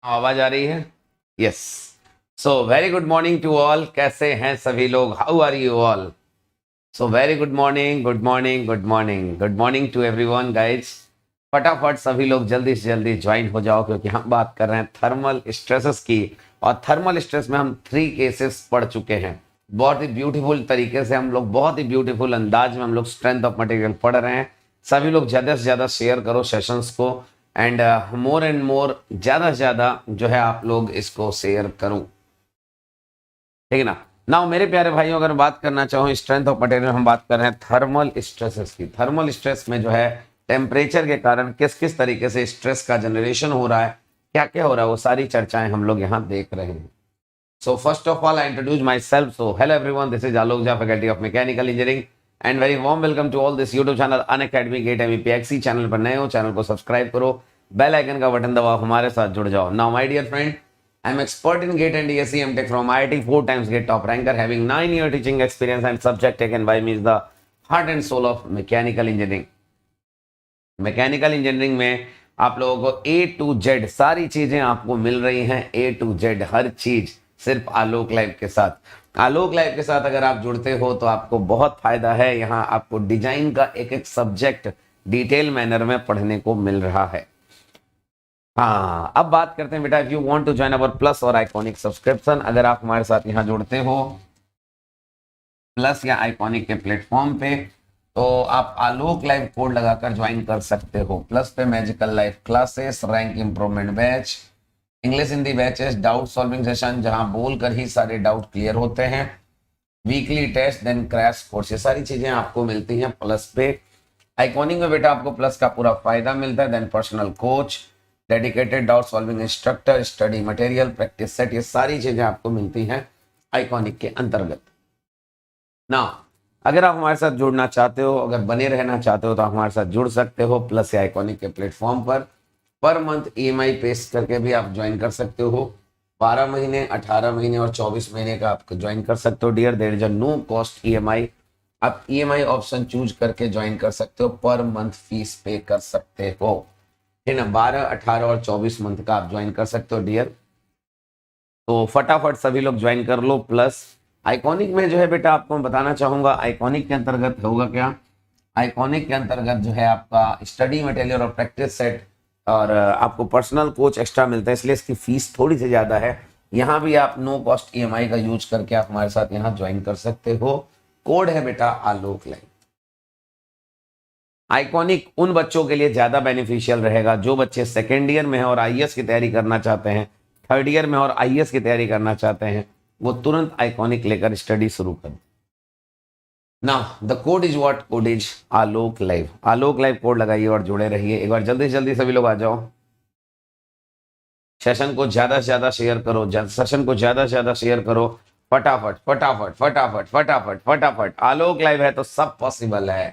आवाज आ रही है? Yes. So very good morning to all. कैसे हैं सभी लोग? How are you all? So very good morning, good morning, good morning, good morning to everyone guys. फटाफट सभी लोग जल्दी से जल्दी ज्वाइन हो जाओ, क्योंकि हम बात कर रहे हैं थर्मल स्ट्रेसेस की। और थर्मल स्ट्रेस में हम 3 केसेस पढ़ चुके हैं। बहुत ही ब्यूटीफुल तरीके से हम लोग, बहुत ही ब्यूटीफुल अंदाज में हम लोग स्ट्रेंथ ऑफ मटेरियल पढ़ रहे हैं। सभी लोग ज़्यादा से ज़्यादा शेयर करो सेशंस को, एंड मोर एंड मोर, ज़्यादा से ज़्यादा जो है आप लोग इसको शेयर करो, ठीक है ना। नाउ मेरे प्यारे भाइयों, अगर बात करना चाहूँ स्ट्रेंथ ऑफ मटेरियल, हम बात कर रहे हैं थर्मल स्ट्रेसेस की। थर्मल स्ट्रेस में जो है टेम्परेचर के कारण किस किस तरीके से स्ट्रेस का जनरेशन हो रहा है, क्या क्या हो रहा है, वो सारी चर्चाएं हम लोग यहाँ देख रहे हैं। So first of all, I introduce myself. So hello everyone, this is Alok Jha, Faculty of Mechanical Engineering, and very warm welcome to all this YouTube channel Unacademy Gate MEPXC। Channel पर नए हो, channel को subscribe करो, bell icon का button दबाओ, हमारे साथ जुड़ जाओ। Now my dear friend, I am expert in GATE and DSE MTech from IIT, 4 times GATE top ranker, having 9-year teaching experience, and subject taken by me is the heart and soul of mechanical engineering। Mechanical engineering में आप लोगों को A to Z सारी चीजें आपको मिल रही हैं। A to Z हर चीज सिर्फ आलोक लाइव के साथ। आलोक लाइव के साथ अगर आप जुड़ते हो तो आपको बहुत फायदा है। यहाँ आपको डिजाइन का एक एक सब्जेक्ट डिटेल मैनर में पढ़ने को मिल रहा है। हाँ, अब बात करते हैं बेटा, if you want to join our plus और आइकॉनिक सब्सक्रिप्शन, अगर आप हमारे साथ यहाँ जुड़ते हो प्लस या आइकॉनिक के प्लेटफॉर्म पे, तो आप आलोक लाइव कोड लगाकर ज्वाइन कर सकते हो। प्लस पे magical live classes, rank improvement batch, English Hindi batches, doubt solving session जहां बोलकर ही सारे डाउट क्लियर होते हैं, weekly test, then crash course, ये सारी चीजें आपको मिलती हैं प्लस पे। आइकॉनिक में बेटा आपको प्लस का पूरा फायदा मिलता है, then personal coach, dedicated doubt solving instructor, study material, practice set, ये सारी चीजें आपको मिलती हैं आइकॉनिक के अंतर्गत। ना अगर आप हमारे साथ जुड़ना चाहते हो, अगर बने रहना चाहते हो, तो आप हमारे साथ जुड़ सकते हो प्लस या आइकॉनिक के प्लेटफॉर्म पर मंथ EMI पेश करके भी आप ज्वाइन कर सकते हो। 12 महीने, 18 महीने और 24 महीने का आप ज्वाइन कर सकते हो। Dear, there is a no cost EMI। आप EMI ऑप्शन चूज करके ज्वाइन कर सकते हो, पर मंथ फीस पे कर सकते हो, ठीक है ना। 12, 18 और 24 मंथ का आप ज्वाइन कर सकते हो डियर। तो फटाफट सभी लोग ज्वाइन कर लो। प्लस आइकॉनिक में जो है बेटा, आपको मैं बताना चाहूंगा आइकॉनिक के अंतर्गत होगा क्या। आइकॉनिक के अंतर्गत जो है आपका स्टडी मटेरियल और प्रैक्टिस सेट, और आपको पर्सनल कोच एक्स्ट्रा मिलता है, इसलिए इसकी फीस थोड़ी सी ज्यादा है। यहाँ भी आप नो कॉस्ट EMI का यूज करके आप हमारे साथ यहाँ ज्वाइन कर सकते हो। कोड है बेटा आलोक लाइव। आइकॉनिक उन बच्चों के लिए ज्यादा बेनिफिशियल रहेगा जो बच्चे सेकेंड ईयर में है और IAS की तैयारी करना चाहते हैं, थर्ड ईयर में और IAS की तैयारी करना चाहते हैं, वो तुरंत आइकॉनिक लेकर स्टडी शुरू कर। Now the code is what? Code is Alok live. Alok live code लगाइए और जुड़े रहिए। एक बार जल्दी से जल्दी सभी लोग आ जाओ। सेशन को ज्यादा से ज्यादा शेयर करो, सेशन को ज्यादा से ज्यादा शेयर करो। फटाफट फटाफट फटाफट फटाफट फटाफट। आलोक लाइव है तो सब पॉसिबल है।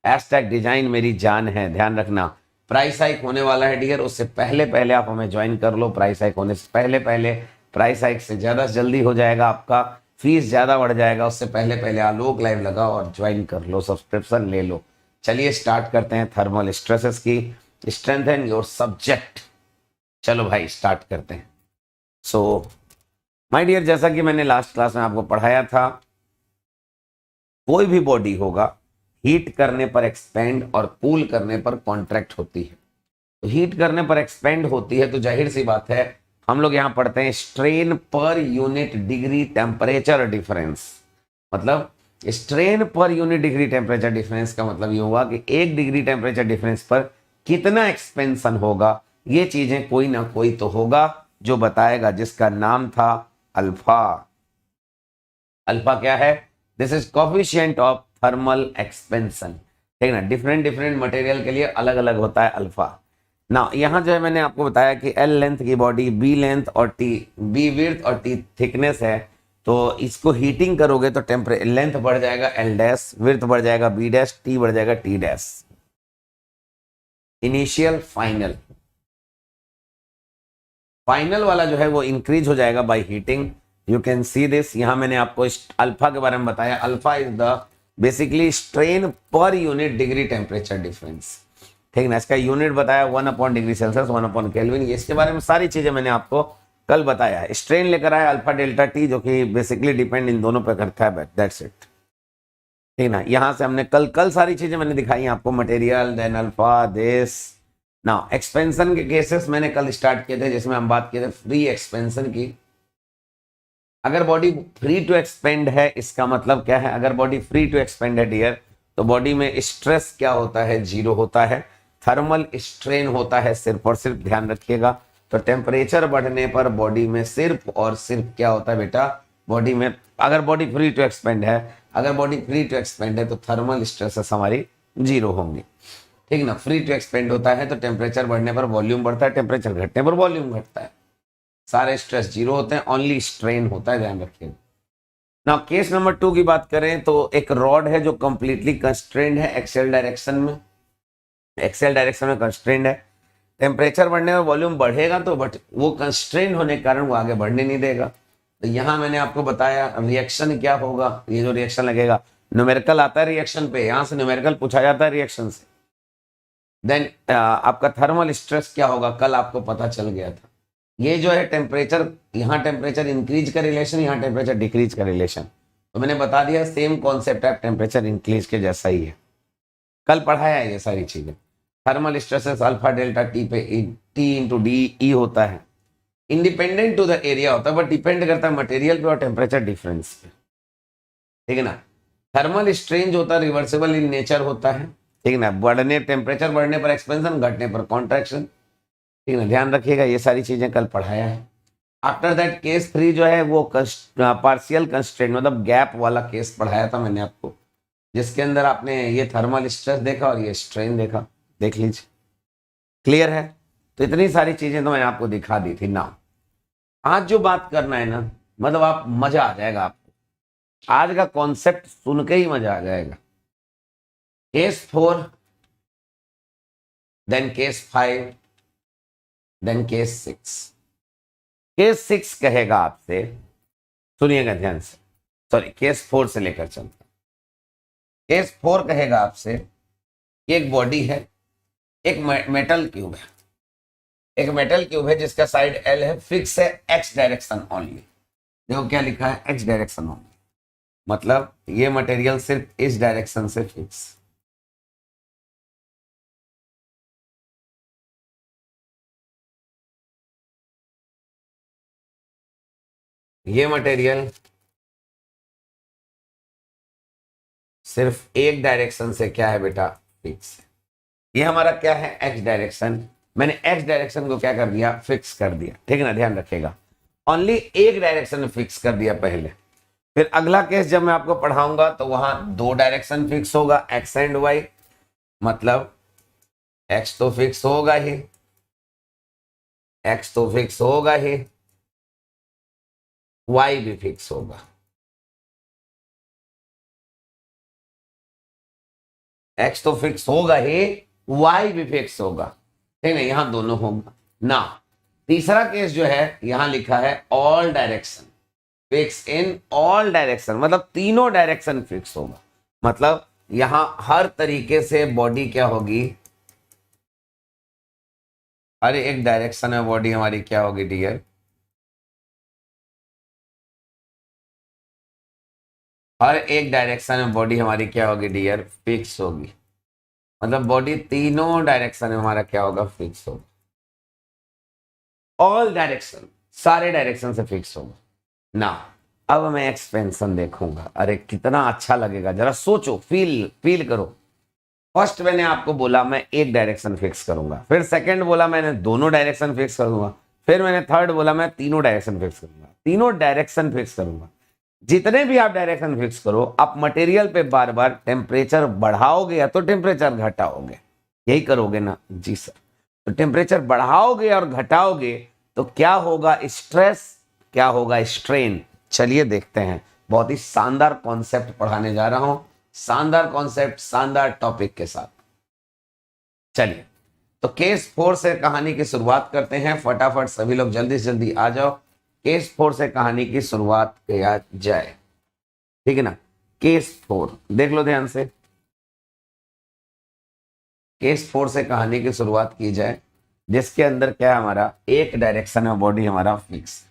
हैशटैग डिजाइन मेरी जान है, ध्यान रखना। प्राइस हाइक होने वाला है डियर, उससे पहले पहले आप हमें ज्वाइन कर लो। प्राइस हाइक होने से पहले पहले, प्राइस हाइक से ज्यादा जल्दी हो जाएगा, आपका फीस ज्यादा बढ़ जाएगा, उससे पहले पहले आलोक लाइव लगाओ और ज्वाइन कर लो, सब्सक्रिप्शन ले लो। चलिए स्टार्ट करते हैं थर्मल स्ट्रेसेस की, स्ट्रेंथन योर सब्जेक्ट। चलो भाई स्टार्ट करते हैं। सो माय डियर, जैसा कि मैंने लास्ट क्लास में आपको पढ़ाया था, कोई भी बॉडी होगा हीट करने पर एक्सपेंड और कूल करने पर कॉन्ट्रैक्ट होती है। तो हीट करने पर एक्सपेंड होती है, तो जाहिर सी बात है हम लोग यहां पढ़ते हैं strain per unit degree temperature difference. मतलब strain per unit degree temperature difference का मतलब ये हुआ कि 1 डिग्री टेम्परेचर डिफरेंस पर कितना एक्सपेंशन होगा। ये चीजें कोई ना कोई तो होगा जो बताएगा, जिसका नाम था अल्फा। अल्फा क्या है? This is coefficient of thermal expansion, ठीक है ना। डिफरेंट डिफरेंट मटेरियल के लिए अलग अलग होता है अल्फा। ना यहाँ जो है मैंने आपको बताया कि L लेंथ की बॉडी, B लेंथ और B विड्थ और T थिकनेस है। तो इसको हीटिंग करोगे तो टेम्परेचर लेंथ बढ़ जाएगा L डैश, विड्थ बढ़ जाएगा B डैश, T बढ़ जाएगा T dash. Initial final, final वाला जो है वो इंक्रीज हो जाएगा by heating. You can see this. यहाँ मैंने आपको अल्फा के बारे में बताया। Alpha is the basically strain per unit degree temperature difference. ठीक ना। इसका यूनिट बताया 1/डिग्री सेल्सियस, 1/केल्विन। इसके बारे में सारी चीजें मैंने आपको कल बताया है। स्ट्रेन लेकर आया अल्फा डेल्टा टी, जो कि बेसिकली डिपेंड इन दोनों पे करता है, दैट्स इट। ठीक ना। यहां से हमने कल सारी चीजें मैंने दिखाई आपको, मटेरियल देन अल्फा दिस। ना एक्सपेंशन के केसेस मैंने कल स्टार्ट किए थे, जिसमें हम बात किए थे फ्री एक्सपेंशन की। अगर बॉडी फ्री टू एक्सपेंड है, इसका मतलब क्या है? अगर बॉडी फ्री टू एक्सपेंड है डियर, तो बॉडी में स्ट्रेस क्या होता है? जीरो होता है। थर्मल स्ट्रेन होता है सिर्फ और सिर्फ, ध्यान रखिएगा। तो टेम्परेचर बढ़ने पर बॉडी में सिर्फ और सिर्फ क्या होता है बेटा? बॉडी में, अगर बॉडी फ्री टू एक्सपेंड है, अगर बॉडी फ्री टू एक्सपेंड है तो थर्मल स्ट्रेसेस हमारी जीरो होंगी। ठीक ना। फ्री टू एक्सपेंड होता है तो टेम्परेचर बढ़ने पर वॉल्यूम बढ़ता है, टेम्परेचर घटने पर वॉल्यूम घटता है। सारे स्ट्रेस जीरो होते हैं, ओनली स्ट्रेन होता है, ध्यान रखिएगा। ना केस नंबर 2 की बात करें तो एक रॉड है जो कंप्लीटली कंस्ट्रेंड है एक्सेल डायरेक्शन में, एक्सेल डायरेक्शन में कंस्ट्रेंड है। टेम्परेचर बढ़ने में वॉल्यूम बढ़ेगा तो बट वो कंस्ट्रेंड होने के कारण वो आगे बढ़ने नहीं देगा। तो यहाँ मैंने आपको बताया रिएक्शन क्या होगा। ये जो रिएक्शन लगेगा, न्यूमेरिकल आता है रिएक्शन पे, यहाँ से न्यूमेरिकल पूछा जाता है रिएक्शन से। देन आपका थर्मल स्ट्रेस क्या होगा, कल आपको पता चल गया था। ये जो है टेम्परेचर, यहाँ टेम्परेचर इंक्रीज का रिलेशन, यहाँ टेम्परेचर डिक्रीज का रिलेशन, तो मैंने बता दिया सेम कॉन्सेप्ट है, टेम्परेचर इंक्रीज के जैसा ही है। कल पढ़ाया है ये सारी चीजें। Thermal stresses alpha delta T पे टी इंटू डी ई होता है, इंडिपेंडेंट टू द एरिया होता है, बट डिपेंड करता है मटेरियल पे और टेम्परेचर डिफरेंस पे। ठीक है ना। थर्मल स्ट्रेन जो होता है रिवर्सिबल इन नेचर होता है। ठीक है ना। बढ़ने, टेम्परेचर बढ़ने पर एक्सपेंशन, घटने पर कॉन्ट्रैक्शन। ठीक है ना। ध्यान रखिएगा, ये सारी चीजें कल पढ़ाया है। आफ्टर दैट केस 3 जो है वो पार्शियल कंस्ट्रेंट, मतलब गैप वाला केस पढ़ाया था मैंने आपको, जिसके अंदर आपने ये थर्मल स्ट्रेस देखा और ये स्ट्रेन देखा। देख लीजिए, क्लियर है। तो इतनी सारी चीजें तो मैंने आपको दिखा दी थी ना। आज जो बात करना है ना, मतलब आप मजा आ जाएगा आपको, आज का कॉन्सेप्ट सुन के ही मजा आ जाएगा। Case 4, then case 5, then case 6। Case 6 कहेगा आपसे, सुनिएगा ध्यान से, सॉरी केस 4 से लेकर चलता। केस 4 कहेगा आपसे कि एक बॉडी है, एक मेटल क्यूब है, एक मेटल क्यूब है जिसका साइड एल है, फिक्स है एक्स डायरेक्शन ओनली। देखो क्या लिखा है, एक्स डायरेक्शन ओनली, मतलब ये मटेरियल सिर्फ इस डायरेक्शन से फिक्स। ये मटेरियल सिर्फ एक डायरेक्शन से क्या है बेटा, फिक्स है। ये हमारा क्या है, एक्स डायरेक्शन। मैंने एक्स डायरेक्शन को क्या कर दिया, फिक्स कर दिया। ठीक है ना। ध्यान रखिएगा, ओनली एक डायरेक्शन में फिक्स कर दिया पहले। फिर अगला केस जब मैं आपको पढ़ाऊंगा तो वहां 2 डायरेक्शन फिक्स होगा, एक्स एंड वाई। मतलब एक्स तो फिक्स होगा ही, एक्स तो फिक्स होगा ही, वाई भी फिक्स होगा। एक्स तो फिक्स होगा ही, वाई भी फिक्स होगा। ठीक है, यहां दोनों होगा ना। तीसरा केस जो है यहां लिखा है all direction fix in all direction, मतलब तीनों डायरेक्शन फिक्स होगा। मतलब यहां हर तरीके से बॉडी क्या होगी, हर एक डायरेक्शन में बॉडी हमारी क्या होगी डियर, हर एक डायरेक्शन में बॉडी हमारी क्या होगी डियर, फिक्स होगी। मतलब बॉडी तीनों डायरेक्शन में हमारा क्या होगा, फिक्स होगा। ऑल डायरेक्शन, सारे डायरेक्शन से फिक्स होगा ना। अब मैं एक्सपेंशन देखूंगा, अरे कितना अच्छा लगेगा, जरा सोचो, फील फील करो। फर्स्ट मैंने आपको बोला मैं एक डायरेक्शन फिक्स करूंगा, फिर सेकंड बोला मैंने दोनों डायरेक्शन फिक्स करूंगा, फिर मैंने थर्ड बोला मैं तीनों डायरेक्शन फिक्स करूंगा। तीनों डायरेक्शन फिक्स करूंगा। जितने भी आप डायरेक्शन फिक्स करो, आप मटेरियल पे बार बार टेम्परेचर बढ़ाओगे या तो टेम्परेचर घटाओगे, यही करोगे ना जी सर। तो टेम्परेचर बढ़ाओगे और घटाओगे तो क्या होगा, स्ट्रेस, क्या होगा, स्ट्रेन। चलिए देखते हैं, बहुत ही शानदार कॉन्सेप्ट पढ़ाने जा रहा हूं, शानदार कॉन्सेप्ट शानदार टॉपिक के साथ। चलिए, तो केस 4 से कहानी की शुरुआत करते हैं। फटाफट सभी लोग जल्दी से जल्दी आ जाओ, केस 4 से कहानी की शुरुआत किया जाए। ठीक है ना। केस 4 देख लो ध्यान से। केस 4 से कहानी की शुरुआत की जाए, जिसके अंदर क्या है, हमारा एक डायरेक्शन में बॉडी हमारा फिक्स।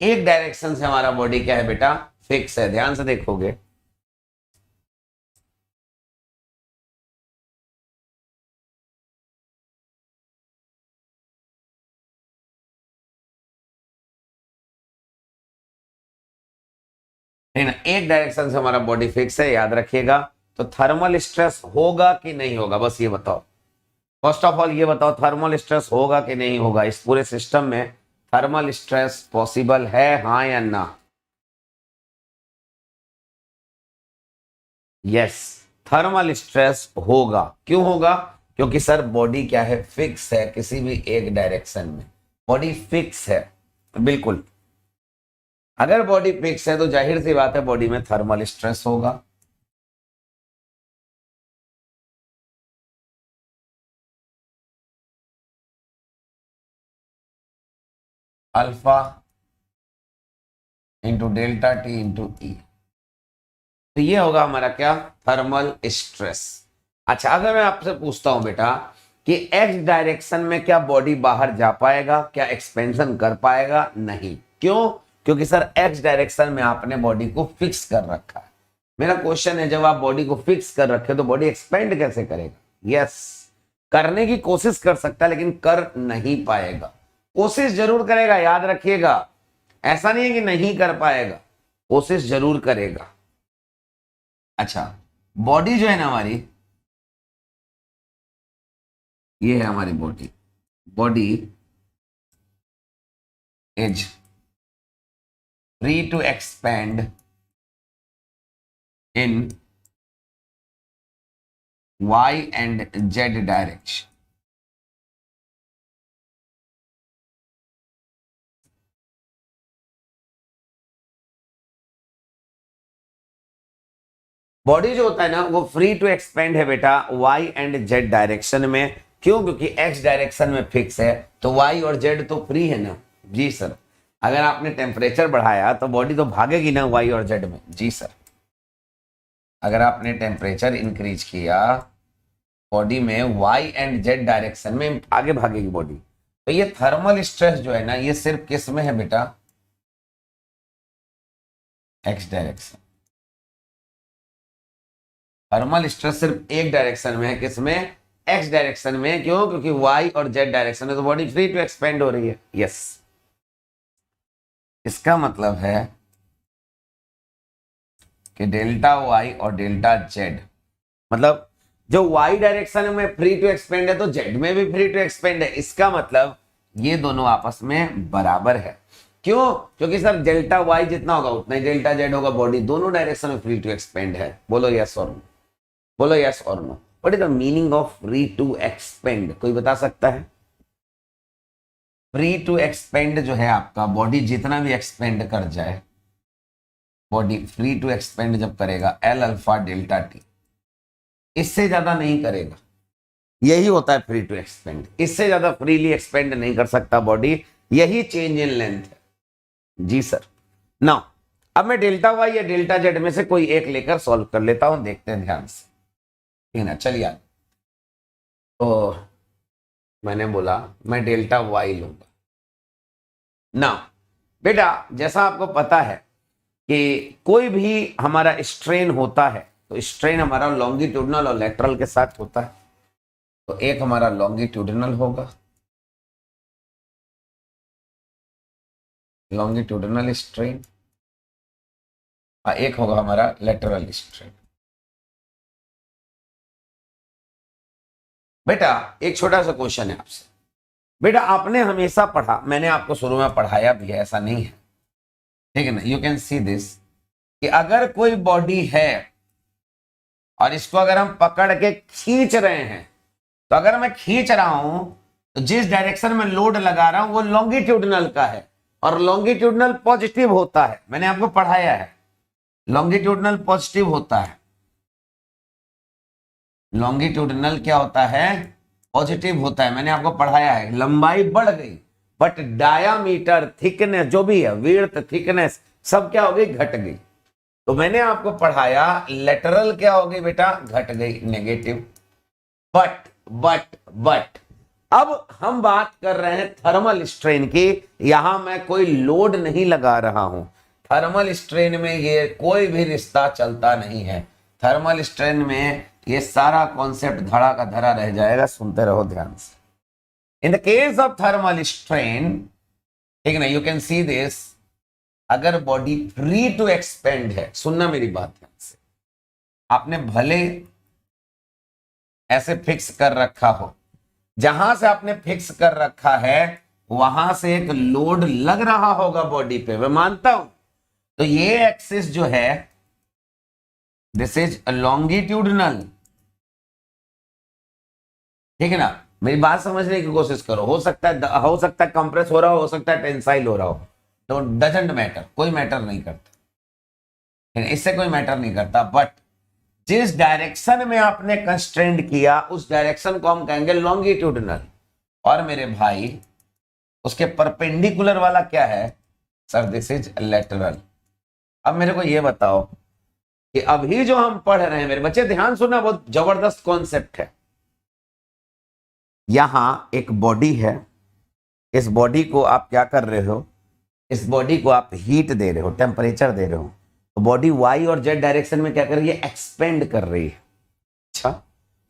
एक डायरेक्शन से हमारा बॉडी क्या है बेटा, फिक्स है। ध्यान से देखोगे, नहीं ना, एक डायरेक्शन से हमारा बॉडी फिक्स है, याद रखिएगा। तो थर्मल स्ट्रेस होगा कि नहीं होगा, बस ये बताओ। फर्स्ट ऑफ ऑल ये बताओ, थर्मल स्ट्रेस होगा कि नहीं होगा, इस पूरे सिस्टम में थर्मल स्ट्रेस पॉसिबल है, हाँ या ना? यस, थर्मल स्ट्रेस होगा। क्यों होगा? क्योंकि सर बॉडी क्या है, फिक्स है किसी भी एक डायरेक्शन में, बॉडी फिक्स है। बिल्कुल, अगर बॉडी फिक्स है तो जाहिर सी बात है बॉडी में थर्मल स्ट्रेस होगा। Alpha into delta T into E, तो ये होगा हमारा क्या, थर्मल स्ट्रेस। अच्छा, अगर मैं आपसे पूछता हूं बेटा कि एक्स डायरेक्शन में क्या बॉडी बाहर जा पाएगा, क्या एक्सपेंशन कर पाएगा? नहीं। क्यों? क्योंकि सर एक्स डायरेक्शन में आपने बॉडी को फिक्स कर रखा है। मेरा क्वेश्चन है, जब आप बॉडी को फिक्स कर रखे तो बॉडी एक्सपेंड कैसे करेगा? यस, करने की कोशिश कर सकता है लेकिन कर नहीं पाएगा। कोशिश जरूर करेगा, याद रखिएगा, ऐसा नहीं है कि नहीं कर पाएगा, कोशिश जरूर करेगा। अच्छा, बॉडी जो है ना हमारी, ये है हमारी body. Body is free to expand in y and z direction. Body जो होता है ना वो फ्री टू एक्सपेंड है बेटा y एंड z डायरेक्शन में। क्यों? क्योंकि x डायरेक्शन में फिक्स है, तो y और z तो फ्री है ना। जी सर, अगर आपने टेम्परेचर बढ़ाया तो बॉडी तो भागेगी ना y और z में। जी सर, अगर आपने टेम्परेचर इंक्रीज किया बॉडी में y एंड z डायरेक्शन में, आगे भागेगी बॉडी। तो ये थर्मल स्ट्रेस जो है ना, ये सिर्फ किस में है बेटा, x डायरेक्शन। थर्मल स्ट्रेस सिर्फ एक डायरेक्शन में है, किसमें? एक्स डायरेक्शन में। क्यों? क्योंकि वाई और जेड डायरेक्शन में तो बॉडी फ्री टू एक्सपेंड हो रही है। यस, इसका मतलब है कि डेल्टा वाई और डेल्टा जेड, मतलब जो वाई डायरेक्शन में फ्री टू एक्सपेंड है तो जेड में भी फ्री टू एक्सपेंड है। इसका मतलब ये दोनों आपस में बराबर है। क्यों? क्योंकि सर डेल्टा वाई जितना होगा उतना ही डेल्टा जेड होगा, बॉडी दोनों डायरेक्शन में फ्री टू एक्सपेंड है। बोलो यस और नो, बोलो यस और no. What is the meaning of free to expand, कोई बता सकता है? फ्री टू एक्सपेंड जो है आपका, बॉडी जितना भी एक्सपेंड कर जाए, बॉडी फ्री टू एक्सपेंड जब करेगा एल अल्फा डेल्टा टी, इससे ज्यादा नहीं करेगा। यही होता है फ्री टू एक्सपेंड, इससे ज्यादा फ्रीली एक्सपेंड नहीं कर सकता बॉडी, यही चेंज इन लेंथ है। जी सर। नाउ अब मैं डेल्टा वाई या डेल्टा जेड में से कोई एक लेकर सॉल्व कर लेता हूं, देखते हैं ध्यान से, ठीक है ना। चलिए, तो मैंने बोला मैं डेल्टा वाई लूंगा ना। बेटा जैसा आपको पता है कि कोई भी हमारा स्ट्रेन होता है तो स्ट्रेन हमारा लॉन्गिट्यूडनल और लेटरल के साथ होता है। तो एक हमारा लॉन्गिट्यूडनल होगा, लॉन्गिट्यूडनल स्ट्रेन, और एक होगा हमारा लेटरल स्ट्रेन। बेटा एक छोटा सा क्वेश्चन है आपसे। बेटा आपने हमेशा पढ़ा, मैंने आपको शुरू में पढ़ाया भी है, ऐसा नहीं है, ठीक है ना। यू कैन सी दिस कि अगर कोई बॉडी है और इसको अगर हम पकड़ के खींच रहे हैं, तो अगर मैं खींच रहा हूं तो जिस डायरेक्शन में लोड लगा रहा हूं वो लॉन्गिट्यूडनल का है, और लॉन्गिट्यूडनल पॉजिटिव होता है, मैंने आपको पढ़ाया है, लॉन्गिट्यूडनल पॉजिटिव होता है। लॉन्गिट्यूडनल क्या होता है? पॉजिटिव होता है, मैंने आपको पढ़ाया है। लंबाई बढ़ गई बट डायामीटर, थिकनेस जो भी है, विड्थ, थिकनेस सब क्या हो गई, घट गई। तो मैंने आपको पढ़ाया लेटरल क्या हो गई बेटा, घट गई, नेगेटिव। बट अब हम बात कर रहे हैं थर्मल स्ट्रेन की। यहां मैं कोई लोड नहीं लगा रहा हूं। थर्मल स्ट्रेन में ये कोई भी रिश्ता चलता नहीं है। थर्मल स्ट्रेन में ये सारा कॉन्सेप्ट धड़ा का धड़ा रह जाएगा, सुनते रहो ध्यान से। In the case of thermal strain, ठीक ना, यू कैन सी दिस, अगर बॉडी फ्री टू एक्सपेंड है, सुनना मेरी बात ध्यान से, आपने भले ऐसे फिक्स कर रखा हो, जहां से आपने फिक्स कर रखा है वहां से एक लोड लग रहा होगा बॉडी पे, मैं मानता हूं। तो ये एक्सिस जो है, दिस इज लॉन्गिट्यूडनल, ठीक है ना, मेरी बात समझने की कोशिश करो। हो सकता है कंप्रेस हो रहा हो सकता है टेंसाइल हो रहा हो, तो डजंट मैटर, कोई मैटर नहीं करता, इससे कोई मैटर नहीं करता। बट जिस डायरेक्शन में आपने कंस्ट्रेंड किया उस डायरेक्शन को हम कहेंगे लॉन्गिट्यूडनल। और मेरे भाई उसके परपेंडिकुलर वाला क्या है सर, दिस इज लेटरल। अब मेरे को ये बताओ कि अभी जो हम पढ़ रहे हैं, मेरे बच्चे ध्यान सुनना, बहुत जबरदस्त कॉन्सेप्ट है। यहां एक बॉडी है, इस बॉडी को आप क्या कर रहे हो, इस बॉडी को आप हीट दे रहे हो, टेम्परेचर दे रहे हो। तो बॉडी वाई और जेड डायरेक्शन में क्या कर रही है, एक्सपेंड कर रही है। अच्छा,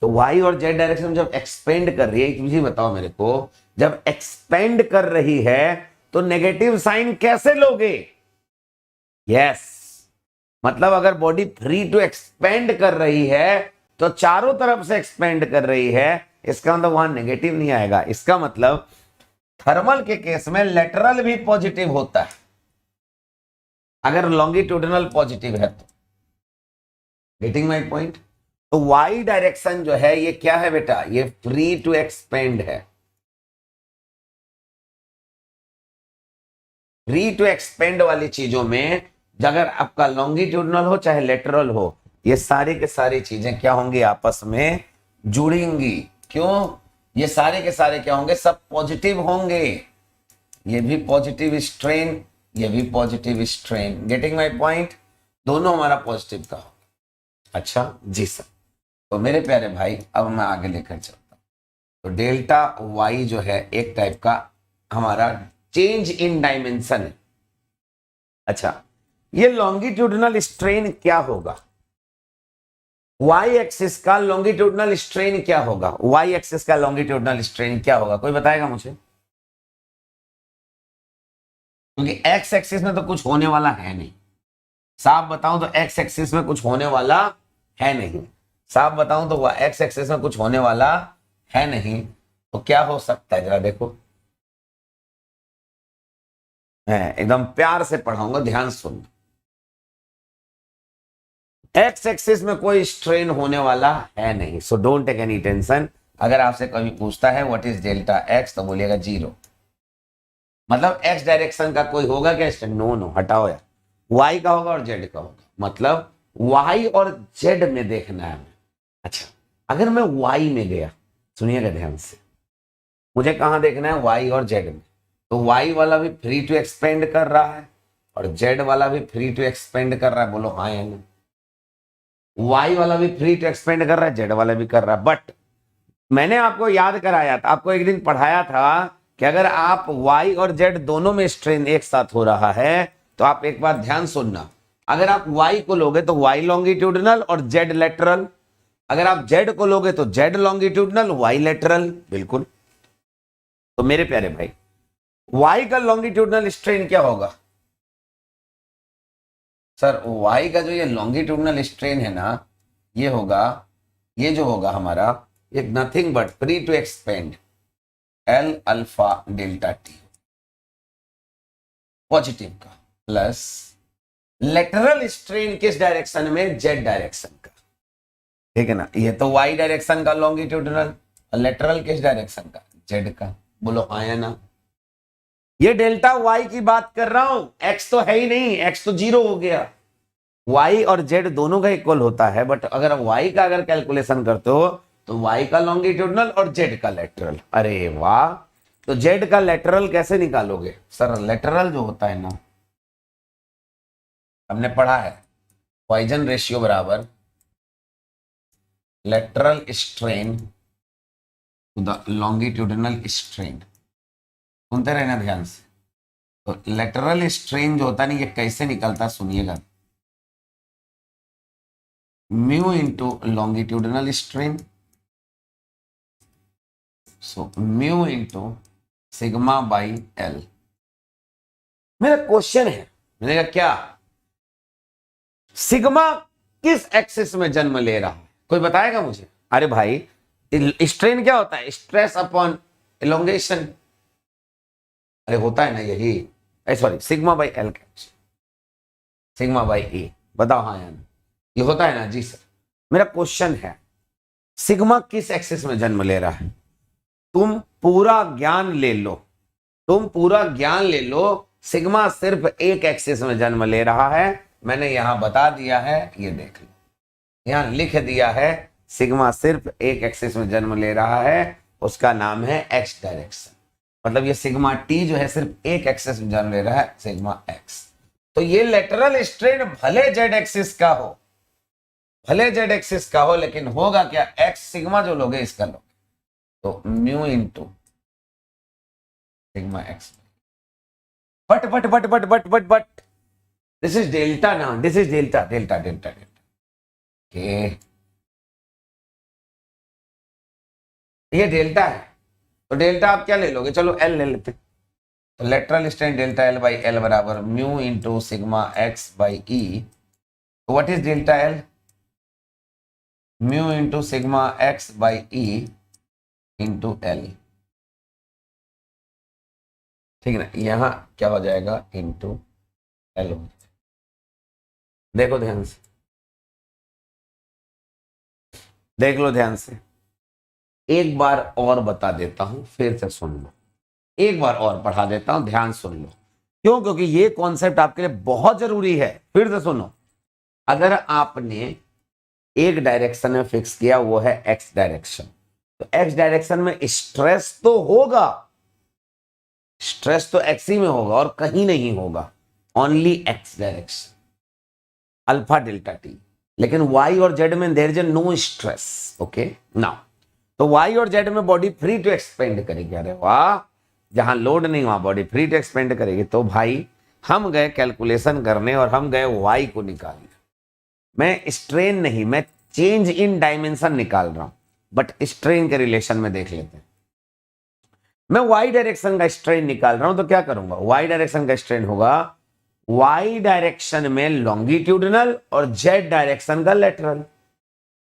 तो वाई और जेड डायरेक्शन में जब एक्सपेंड कर रही है, एक चीज बताओ मेरे को, जब एक्सपेंड कर रही है तो नेगेटिव साइन कैसे लोगे? यस, मतलब अगर बॉडी फ्री टू एक्सपेंड कर रही है तो चारों तरफ से एक्सपेंड कर रही है, इसका मतलब वहां नेगेटिव नहीं आएगा। इसका मतलब थर्मल के केस में लेटरल भी पॉजिटिव होता है अगर लॉन्गिट्यूडनल पॉजिटिव है तो। Getting my point? तो वाई डायरेक्शन जो है ये क्या है बेटा, ये फ्री टू एक्सपेंड है। फ्री टू एक्सपेंड वाली चीजों में अगर आपका लॉन्गिट्यूडनल हो चाहे लेटरल हो, ये सारी के सारी चीजें क्या होंगी, आपस में जुड़ेंगी। क्यों? ये सारे के सारे क्या होंगे, सब पॉजिटिव होंगे। ये भी पॉजिटिव स्ट्रेन, ये भी positive strain. Getting my point? दोनों हमारा पॉजिटिव का होगा। अच्छा जी सर। तो मेरे प्यारे भाई अब मैं आगे लेकर चलता हूं। तो डेल्टा वाई जो है एक टाइप का हमारा चेंज इन डायमेंशन है। अच्छा, ये लॉन्गिट्यूडनल स्ट्रेन क्या होगा, वाई एक्सिस का लॉन्गिट्यूडनल स्ट्रेन क्या होगा, वाई एक्सिस का लॉन्गिट्यूडनल स्ट्रेन क्या होगा, कोई बताएगा मुझे? क्योंकि एक्स एक्सिस में तो कुछ होने वाला है नहीं, साफ बताऊं तो एक्स एक्सिस में कुछ होने वाला है नहीं, साफ बताऊं तो एक्स एक्सिस में कुछ होने वाला है नहीं। तो क्या हो सकता है जरा देखो, मैं एकदम प्यार से पढ़ाऊंगा, ध्यान सुन। एक्स एक्सिस में कोई स्ट्रेन होने वाला है नहीं, so don't take any tension. अगर आपसे कभी पूछता है व्हाट इज डेल्टा एक्स, तो बोलिएगा 0। मतलब एक्स डायरेक्शन का कोई होगा क्या स्ट्रेन? नो, हटाओ यार। वाई का होगा और जेड का होगा, मतलब वाई और जेड में देखना है। अच्छा, अगर मैं वाई में गया, सुनिएगा ध्यान से, मुझे कहां देखना है, वाई और जेड में। तो वाई वाला भी फ्री टू एक्सपेंड कर रहा है और जेड वाला भी फ्री टू एक्सपेंड कर रहा है, बोलो हाँ या नहीं? वाई वाला भी फ्री टू एक्सपेंड कर रहा है, जेड वाला भी कर रहा है। बट मैंने आपको याद कराया था, आपको एक दिन पढ़ाया था कि अगर आप वाई और जेड दोनों में स्ट्रेन एक साथ हो रहा है, तो आप एक बात ध्यान सुनना, अगर आप वाई को लोगे तो वाई लॉन्गिट्यूडनल और जेड लेटरल, अगर आप जेड को लोगे तो जेड लॉन्गिट्यूडनल वाई लेटरल। बिल्कुल। तो मेरे प्यारे भाई, वाई का लॉन्गिट्यूडनल स्ट्रेन क्या होगा सर? वाई का जो ये लॉन्गिट्यूडनल स्ट्रेन है ना, ये होगा, ये जो होगा हमारा, ये nothing but free to expand L alpha delta T positive का, प्लस लेटरल स्ट्रेन किस डायरेक्शन में, जेड डायरेक्शन का, ठीक है ना। ये तो वाई डायरेक्शन का लॉन्गिट्यूडनल, और लेटरल किस डायरेक्शन का, जेड का। बोलो हाँ या ना? ये डेल्टा वाई की बात कर रहा हूं, एक्स तो है ही नहीं, एक्स तो 0 हो गया। वाई और जेड दोनों का इक्वल होता है, बट अगर वाई का अगर कैलकुलेशन करते हो तो y का लॉन्गिट्यूडनल और z का लेटरल। अरे वाह, तो z का लेटरल कैसे निकालोगे सर? लेटरल जो होता है ना, हमने पढ़ा है पॉइजन रेशियो बराबर lateral strain to the longitudinal strain. सुनते रहना ध्यान से। तो लेटरल स्ट्रेन जो होता है ना, ये कैसे निकलता सुनिएगा। Mu into longitudinal strain, so mu into sigma by L. मेरा क्वेश्चन है, मैंने कहा क्या सिग्मा किस एक्सिस में जन्म ले रहा है? कोई बताएगा मुझे? अरे भाई, स्ट्रेन क्या होता है? Stress upon elongation. अरे होता है ना यही, sorry sigma by L, sigma by A. बताओ हाँ या ना, ये होता है ना? जी सर। मेरा क्वेश्चन है सिग्मा किस एक्सिस में जन्म ले रहा है? तुम पूरा ज्ञान ले लो, तुम पूरा ज्ञान ले लो, सिग्मा सिर्फ एक एक्सिस में जन्म ले रहा है। मैंने यहां बता दिया है, ये देख लो, यहां लिख दिया है सिग्मा सिर्फ एक एक्सिस में जन्म ले रहा है, उसका नाम है एक्स डायरेक्शन। मतलब ये सिग्मा टी जो है सिर्फ एक एक्सिस में जन्म ले रहा है, सिग्मा एक्स। तो ये लेटरल स्ट्रेन भले जेड एक्सिस का हो, भले जेड एक्सिस का हो, लेकिन होगा क्या? एक्स सिग्मा जो लोगे इसका लोगे, तो mu into sigma X. But this is delta ना, this is delta delta delta delta. Okay, ये डेल्टा है, तो डेल्टा आप क्या ले लोगे? चलो एल ले लेते। तो lateral strain delta L by L बराबर mu into sigma X by E. What is delta L? Mu into sigma X by E into L. ठीक है ना, यहां क्या हो जाएगा? Into L. देखो ध्यान से, देख लो ध्यान से। एक बार और बता देता हूं, फिर से सुन लो, एक बार और पढ़ा देता हूं, ध्यान सुन लो। क्यों? क्योंकि ये कॉन्सेप्ट आपके लिए बहुत जरूरी है। फिर से सुनो, अगर आपने एक डायरेक्शन में फिक्स किया, वो है एक्स डायरेक्शन, तो एक्स डायरेक्शन में स्ट्रेस तो होगा, स्ट्रेस तो एक्स ही में होगा और कहीं नहीं होगा, only X direction, alpha delta T. लेकिन वाई और जेड में there is no stress. Okay now, तो वाई और जेड में बॉडी फ्री टू एक्सपेंड करेगी। अरे वाह, जहां लोड नहीं वहां बॉडी फ्री टू एक्सपेंड करेगी। तो भाई हम गए कैलकुलेशन करने और हम गए वाई को निकालने। मैं स्ट्रेन नहीं, मैं चेंज इन डायमेंशन निकाल रहा हूं, बट स्ट्रेन के रिलेशन में देख लेते हैं। मैं वाई डायरेक्शन का स्ट्रेन निकाल रहा हूं, तो क्या करूंगा? वाई डायरेक्शन का स्ट्रेन होगा वाई डायरेक्शन में लॉन्गिट्यूडनल और जेड डायरेक्शन का लेटरल।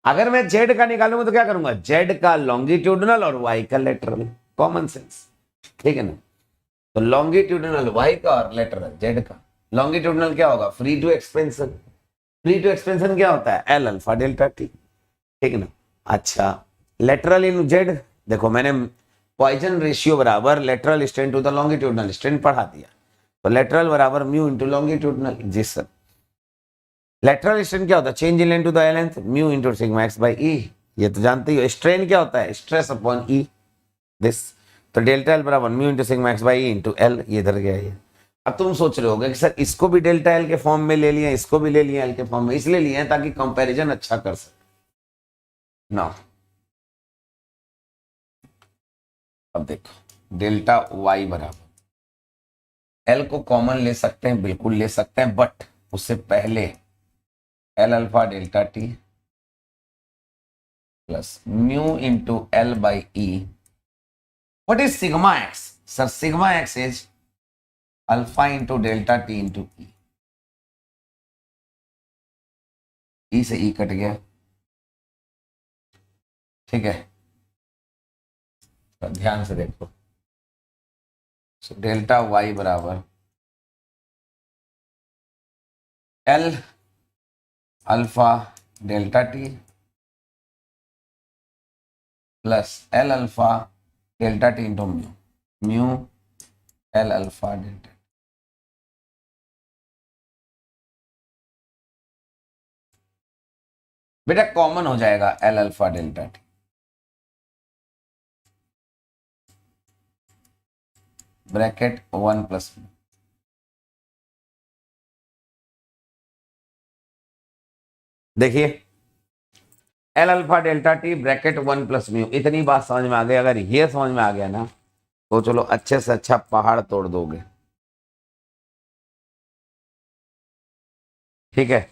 अगर मैं जेड का निकालूंगा तो क्या करूंगा? जेड का लॉन्गिट्यूडनल और वाई का लेटरल। कॉमन सेंस, ठीक है ना? तो लॉन्गिट्यूडनल वाई का और लेटरल जेड का। लॉन्गिट्यूडनल क्या होगा? Free to expansion. Free to expansion क्या होता है? एल अल्फा डेल्टा टी, ठीक है ना? अच्छा, लेटरल इन जेड, देखो मैंने पॉइजन रेशियो बराबर lateral strain to the longitudinal strain पढ़ा दिया। तो लेटरल बराबर म्यू इंटू लॉन्गिट्यूडनल। जी सर। लेटरल स्ट्रेन क्या होता है? Change in length to the length, mu into sigma X by E. ये तो जानते ही हो। स्ट्रेन क्या होता है? Stress upon E, this. तो डेल्टा एल बराबर mu into sigma X by E into L. ये इधर गया ये। अब तुम सोच रहे होगे कि सर इसको भी डेल्टा एल के फॉर्म में ले लिया, इसको भी ले लिया एल के फॉर्म में। इसलिए लिए हैं ताकि कंपैरिजन अच्छा कर सके ना। अब देखो, डेल्टा वाई बराबर एल को कॉमन ले सकते हैं, बिल्कुल ले सकते हैं, बट उससे पहले L alpha delta T plus mu into L by E. What is sigma X? Sir sigma X is alpha into delta T into E. E से ई कट गया, ठीक है? तो ध्यान से देखो, डेल्टा वाई बराबर L alpha delta T plus L alpha delta T into mu, mu L alpha delta. बेटा कॉमन हो जाएगा L alpha delta T, bracket 1 plus mu. देखिए L alpha delta T bracket 1 plus mu, इतनी बात समझ में आ गई। अगर ये समझ में आ गया ना तो चलो अच्छे से अच्छा पहाड़ तोड़ दोगे। ठीक है,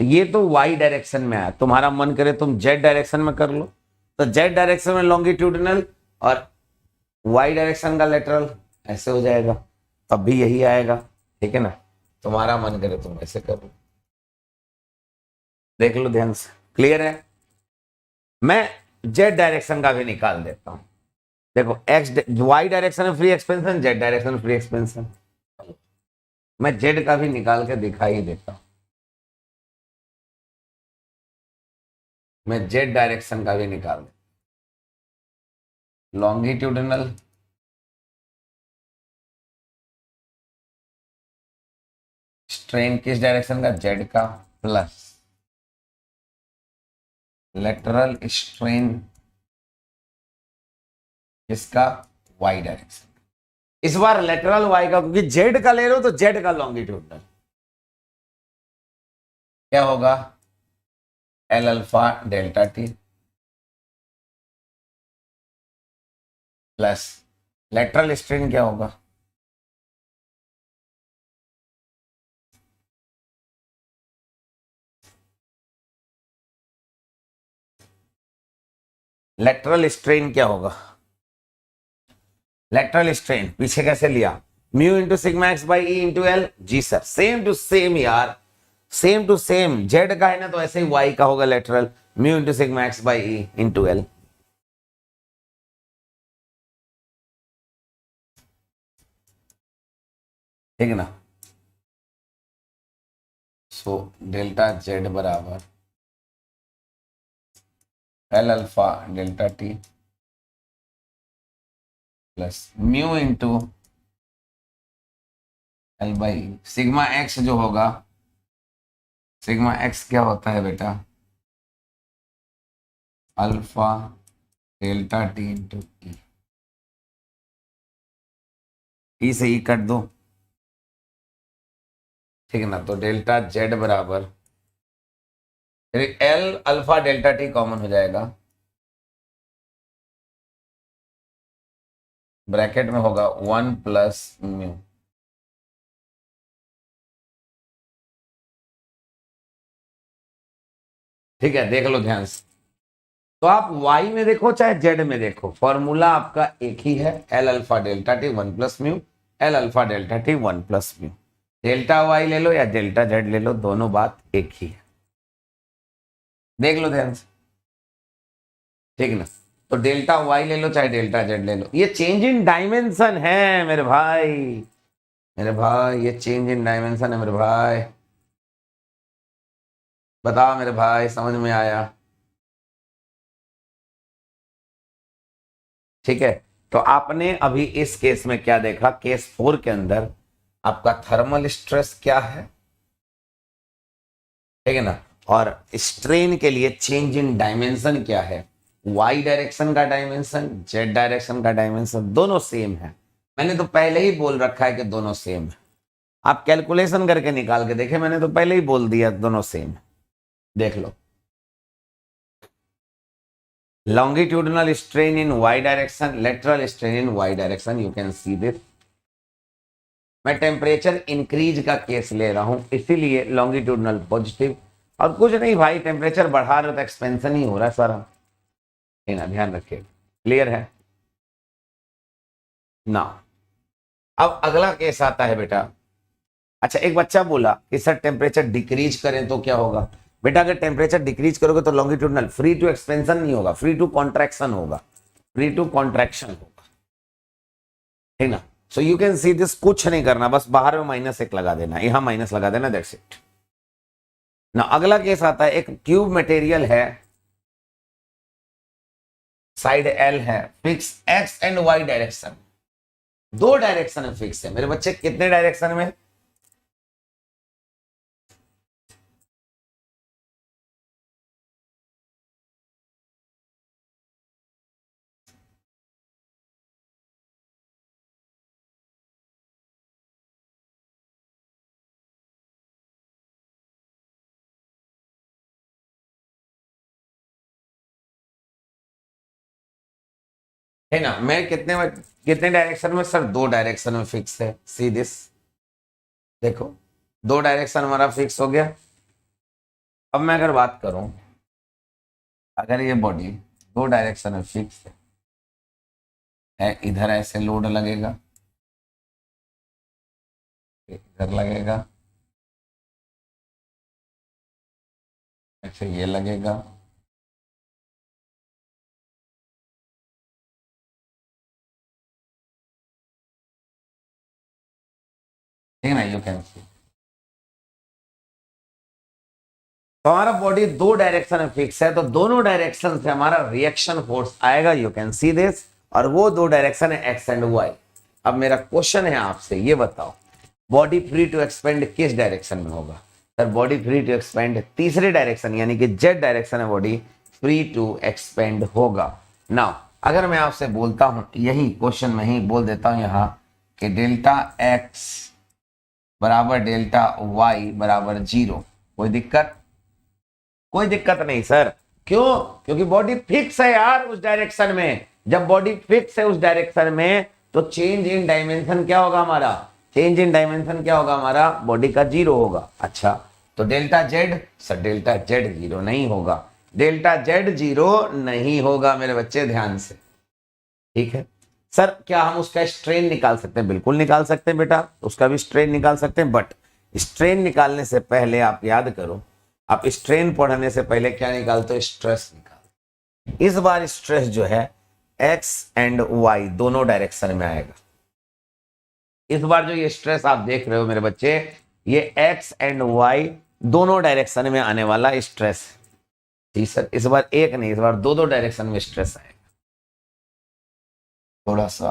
ये तो वाई डायरेक्शन में आया, तुम्हारा मन करे तुम जेड डायरेक्शन में कर लो, तो जेड डायरेक्शन में लॉन्गिट्यूडिनल और वाई डायरेक्शन का लेटरल ऐसे हो जाएगा, तब भी यही आएगा। ठीक है ना, तुम्हारा मन करे तुम ऐसे कर लो, देख लो ध्यान से। क्लियर है? मैं जेड डायरेक्शन का भी निकाल देता हूं। देखो एक्स वाई डायरेक्शन में फ्री एक्सपेंशन, जेड डायरेक्शन में फ्री एक्सपेंशन, मैं जेड का भी निकाल के दिखाई देता हूं। मैं जेड डायरेक्शन का भी निकाल देता, लॉन्गिट्यूडिनल स्ट्रेन किस डायरेक्शन का, जेड का, प्लस लेटरल स्ट्रेन किसका, वाई डायरेक्शन। इस बार लेटरल वाई का, क्योंकि जेड का ले लो तो जेड का लॉन्गिट्यूडिनल क्या होगा, L alpha delta T plus lateral strain क्या होगा, लेटरल स्ट्रेन क्या होगा, लेटरल स्ट्रेन पीछे कैसे लिया, mu into sigma X by E into L. जी सर, सेम टू सेम यार, सेम टू सेम। जेड का है ना तो ऐसे ही वाई का होगा lateral, mu into sigma X by E into L. ठीक है ना, सो डेल्टा जेड बराबर L alpha delta T plus mu into L by sigma X जो होगा, सिग्मा एक्स क्या होता है बेटा, अल्फा डेल्टा टी इंटू ई से ई कट दो। ठीक है ना, तो डेल्टा जेड बराबर L alpha delta T common हो जाएगा, ब्रैकेट में होगा 1 प्लस म्यू। ठीक है, देख लो ध्यान से। तो आप y में देखो चाहे z में देखो, फॉर्मूला आपका एक ही है, L alpha delta T 1 plus mu, L alpha delta T 1 plus mu. Delta y ले लो या डेल्टा z ले लो, दोनों बात एक ही है। देख लो ध्यान से। ठीक ना, तो डेल्टा y ले लो चाहे डेल्टा z ले लो, ये चेंज इन डायमेंशन है मेरे भाई, मेरे भाई ये चेंज इन डायमेंशन है मेरे भाई। बताओ मेरे भाई, समझ में आया? ठीक है, तो आपने अभी इस केस में क्या देखा, केस 4 के अंदर आपका थर्मल स्ट्रेस क्या है, ठीक है ना, और स्ट्रेन के लिए चेंज इन डायमेंशन क्या है, वाई डायरेक्शन का डायमेंशन, जेड डायरेक्शन का डायमेंशन, दोनों सेम है। मैंने तो पहले ही बोल रखा है कि दोनों सेम है, आप कैलकुलेशन करके निकाल के देखे, मैंने तो पहले ही बोल दिया दोनों सेम है। देख लो, longitudinal strain in y direction, lateral strain in y direction, you can see this। मैं टेम्परेचर इंक्रीज का केस ले रहा हूं इसीलिए लॉन्गिट्यूडनल पॉजिटिव, और कुछ नहीं भाई, टेम्परेचर बढ़ा रहे हो तो एक्सपेंशन ही हो रहा है सारा, है ना, ध्यान रखिए। क्लियर है ना? अब अगला केस आता है बेटा। अच्छा, एक बच्चा बोला कि सर टेम्परेचर डिक्रीज करें तो क्या होगा। बेटा अगर टेम्परेचर डिक्रीज करोगे तो लॉन्गिट्यूडनल फ्री टू एक्सपेंशन नहीं होगा, फ्री टू कॉन्ट्रैक्शन होगा, फ्री टू कॉन्ट्रैक्शन होगा, है ना। So you can see this, कुछ नहीं करना, बस बाहर में -1 लगा देना, यहां माइनस लगा देना, दैट्स इट ना। अगला केस आता है, एक ट्यूब मटेरियल है, साइड एल है, fix X and Y direction, दो डायरेक्शन में फिक्स है मेरे बच्चे, कितने डायरेक्शन में, है ना। मैं कितने डायरेक्शन में सर? 2 डायरेक्शन में फिक्स है। सी दिस, देखो 2 डायरेक्शन हमारा फिक्स हो गया। अब मैं अगर बात करूं, अगर ये बॉडी 2 डायरेक्शन में फिक्स है, इधर ऐसे लोड लगेगा, इधर लगेगा, ऐसे ये लगेगा, ठीक है ना, यू कैन सी। तो हमारा बॉडी 2 डायरेक्शन में फिक्स है, तो दोनों डायरेक्शन से हमारा रिएक्शन फोर्स आएगा, यू कैन सी दिस। और वो 2 डायरेक्शन है एक्स एंड वाई। अब मेरा क्वेश्चन है आपसे, ये बताओ बॉडी फ्री टू एक्सपेंड किस डायरेक्शन में होगा? Sir body free to expand तीसरे डायरेक्शन यानी कि जेड डायरेक्शन में बॉडी फ्री टू एक्सपेंड होगा। नाउ अगर मैं आपसे बोलता हूं, यही क्वेश्चन में ही बोल देता हूं यहां कि डेल्टा एक्स बराबर डेल्टा वाई बराबर 0, कोई दिक्कत? कोई दिक्कत नहीं सर। क्यों? क्योंकि बॉडी फिक्स है यार उस डायरेक्शन में। जब बॉडी फिक्स है उस डायरेक्शन में तो चेंज इन डायमेंशन क्या होगा हमारा? चेंज इन डायमेंशन क्या होगा हमारा? बॉडी का 0 होगा। अच्छा, तो delta Z, sir delta Z 0 नहीं होगा। डेल्टा जेड 0 नहीं होगा मेरे बच्चे, ध्यान से। ठीक है सर, क्या हम उसका स्ट्रेन निकाल सकते हैं? बिल्कुल निकाल सकते हैं बेटा, उसका भी स्ट्रेन निकाल सकते हैं। बट स्ट्रेन निकालने से पहले आप याद करो, आप स्ट्रेन पढ़ने से पहले क्या निकालते हो? स्ट्रेस निकाल। इस बार स्ट्रेस जो है एक्स एंड वाई दोनों डायरेक्शन में आएगा। इस बार जो ये स्ट्रेस आप देख रहे हो मेरे बच्चे, ये एक्स एंड वाई दोनों डायरेक्शन में आने वाला स्ट्रेस। जी सर, इस बार एक नहीं, इस बार 2 डायरेक्शन में स्ट्रेस आएगा। थोड़ा सा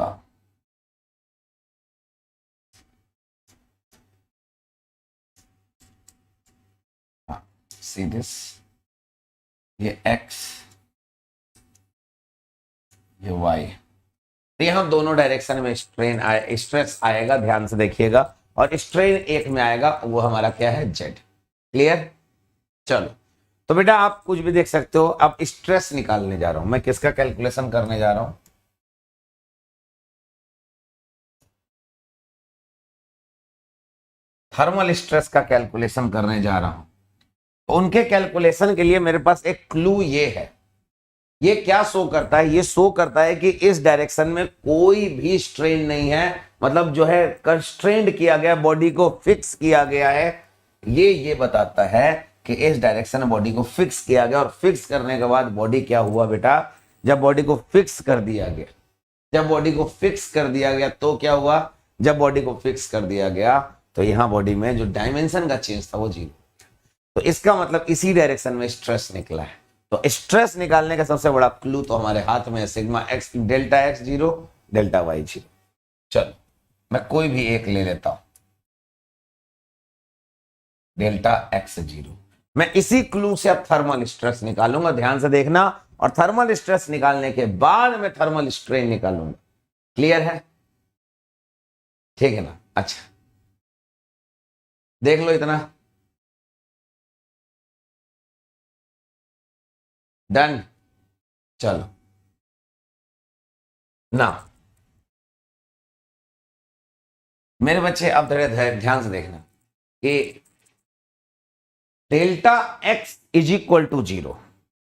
सी दिस, ये एक्स, ये वाई, तो यहाँ दोनों डायरेक्शन में स्ट्रेस आएगा, ध्यान से देखिएगा। और स्ट्रेन एक में आएगा, वो हमारा क्या है? जेड। क्लियर? चलो, तो बेटा आप कुछ भी देख सकते हो। अब स्ट्रेस निकालने जा रहा हूं मैं, किसका कैलकुलेशन करने जा रहा हूं? थर्मल स्ट्रेस का कैलकुलेशन करने जा रहा हूं। तो उनके कैलकुलेशन के लिए मेरे पास एक क्लू ये है। ये क्या शो करता है? ये शो करता है कि इस डायरेक्शन में कोई भी स्ट्रेन नहीं है, मतलब जो है कंस्ट्रेंड किया गया, बॉडी को फिक्स किया गया है। ये बताता है कि इस डायरेक्शन में बॉडी को फिक्स किया गया। और फिक्स करने के बाद बॉडी क्या हुआ बेटा? जब बॉडी को फिक्स कर दिया गया, जब बॉडी को फिक्स कर दिया गया तो क्या हुआ? जब बॉडी को फिक्स कर दिया गया तो यहां बॉडी में जो डायमेंशन का चेंज था वो 0। तो इसका मतलब इसी डायरेक्शन में स्ट्रेस निकला है। तो स्ट्रेस निकालने का सबसे बड़ा क्लू तो हमारे हाथ में है, sigma X, delta X 0, delta Y 0। चलो मैं कोई भी एक ले लेता हूं, डेल्टा एक्स 0। मैं इसी क्लू से अब थर्मल स्ट्रेस निकालूंगा, ध्यान से देखना। और थर्मल स्ट्रेस निकालने के बाद मैं थर्मल स्ट्रेन निकालूंगा। क्लियर है? ठीक है ना? अच्छा, देख लो इतना। डन। चलो ना मेरे बच्चे, अब थोड़े ध्यान से देखना कि delta X is equal to 0।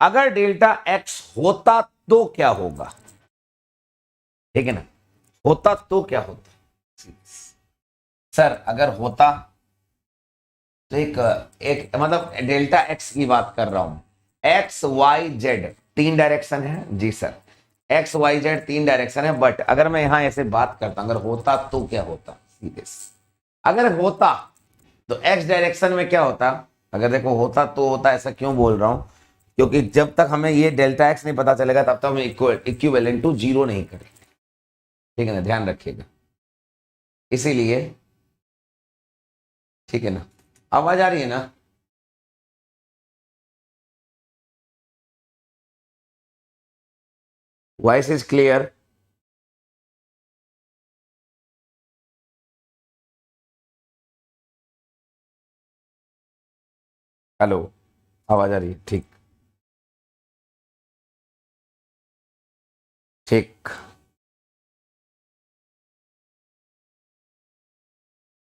अगर डेल्टा एक्स होता तो क्या होगा? ठीक है ना? होता तो क्या होता? सर अगर होता तो एक एक मतलब डेल्टा एक्स की बात कर रहा हूं। एक्स वाई जेड 3 डायरेक्शन है जी sir, X Y Z 3 direction है। बट अगर मैं यहां ऐसे बात करता, अगर होता तो क्या होता? सीधे अगर होता तो एक्स डायरेक्शन में क्या होता? अगर देखो होता तो होता, ऐसा क्यों बोल रहा हूं? क्योंकि जब तक हमें ये डेल्टा एक्स नहीं पता चलेगा तब तक हम इक्विवेलेंट टू 0 नहीं करेंगे। ठीक है ना, ध्यान रखिएगा। इसीलिए, ठीक है ना, आवाज आ रही है ना? Voice is clear? हेलो, आवाज आ रही है? ठीक ठीक।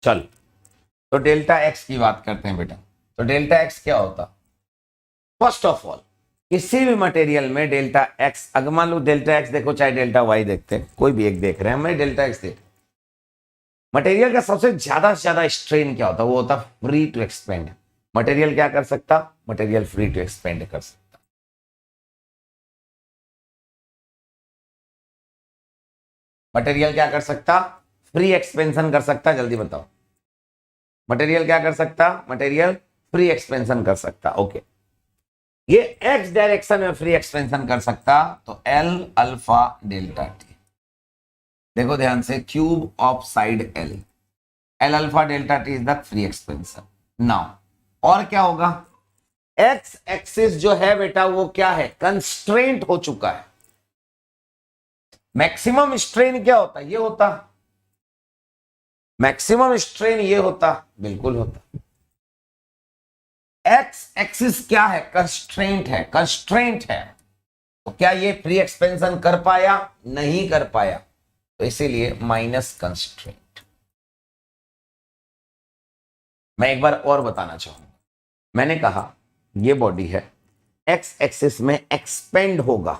चल, तो डेल्टा एक्स की बात करते हैं बेटा। तो डेल्टा एक्स क्या होता? फर्स्ट ऑफ ऑल, किसी भी मटेरियल में डेल्टा एक्स, अगर मान लो डेल्टा एक्स देखो चाहे डेल्टा वाई देखते हैं, कोई भी एक देख रहे हैं, मैं डेल्टा एक्स देख, मटेरियल का सबसे ज्यादा से ज्यादा स्ट्रेन क्या होता है? वो होता फ्री टू एक्सपेंड। मटेरियल क्या कर सकता? मटेरियल फ्री टू एक्सपेंड कर सकता। मटेरियल क्या कर सकता? फ्री एक्सपेंशन कर सकता। जल्दी बताओ, मटेरियल क्या कर सकता? मटेरियल फ्री एक्सपेंशन कर सकता। ओके, ये एक्स डायरेक्शन में फ्री एक्सपेंशन कर सकता, तो एल अल्फा डेल्टा टी। देखो ध्यान से, cube of side L, L alpha delta T is the free expansion. Now और क्या होगा? एक्स एक्सिस जो है बेटा वो क्या है? कंस्ट्रेंट हो चुका है। मैक्सिमम स्ट्रेन क्या होता? ये होता मैक्सिमम स्ट्रेन, ये होता, बिल्कुल होता। एक्स एक्सिस क्या है? कंस्ट्रेंट है, कंस्ट्रेंट है। तो क्या ये फ्री एक्सपेंशन कर पाया? नहीं कर पाया, तो इसीलिए माइनस कंस्ट्रेंट। मैं एक बार और बताना चाहूंगा, मैंने कहा ये बॉडी है, एक्स एक्सिस में एक्सपेंड होगा,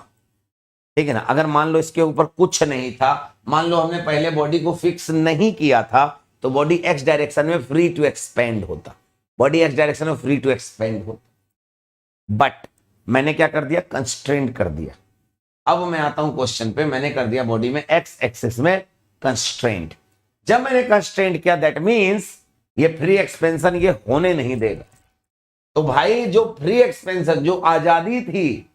ठीक है ना। अगर मान लो इसके ऊपर कुछ नहीं था, मान लो हमने पहले बॉडी को फिक्स नहीं किया था, तो बॉडी एक्स डायरेक्शन में फ्री टू एक्सपेंड होता, बॉडी एक्स डायरेक्शन में फ्री टू एक्सपेंड होता। बट मैंने क्या कर दिया? कंस्ट्रेंट कर दिया। अब मैं आता हूं क्वेश्चन पे, मैंने कर दिया बॉडी में एक्स एक्सिस में कंस्ट्रेंट। जब मैंने कंस्ट्रेंट किया, दैट मींस ये फ्री एक्सपेंशन ये होने नहीं देगा। तो भाई जो फ्री एक्सपेंशन, जो आजादी थी,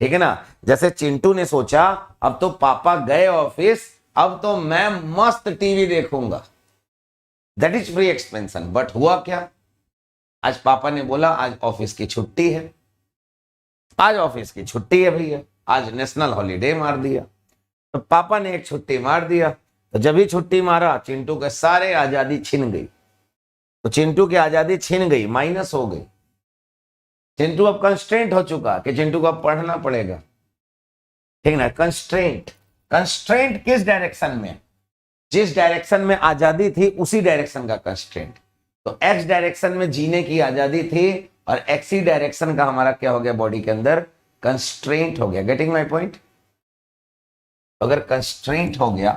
ठीक है ना, जैसे चिंटू ने सोचा अब तो पापा गए ऑफिस, अब तो मैं मस्त टीवी देखूंगा, that is free expansion. But हुआ क्या? आज पापा ने बोला आज ऑफिस की छुट्टी है, आज ऑफिस की छुट्टी है भैया, आज नेशनल हॉलीडे मार दिया। तो पापा ने एक छुट्टी मार दिया, तो जब ही छुट्टी मारा चिंटू के सारे आजादी छिन गई। तो चिंटू की आजादी छिन गई, माइनस हो गई। चिंटू अब कंस्ट्रेंट हो चुका कि चिंटू को अब पढ़ना पड़ेगा, ठीक ना। कंस्ट्रेंट, कंस्ट्रेंट किस डायरेक्शन में? जिस डायरेक्शन में आजादी थी उसी डायरेक्शन का कंस्ट्रेंट। तो एक्स डायरेक्शन में जीने की आजादी थी और एक्स ही डायरेक्शन का हमारा क्या हो गया? बॉडी के अंदर कंस्ट्रेंट हो गया। Getting my point? अगर कंस्ट्रेंट हो गया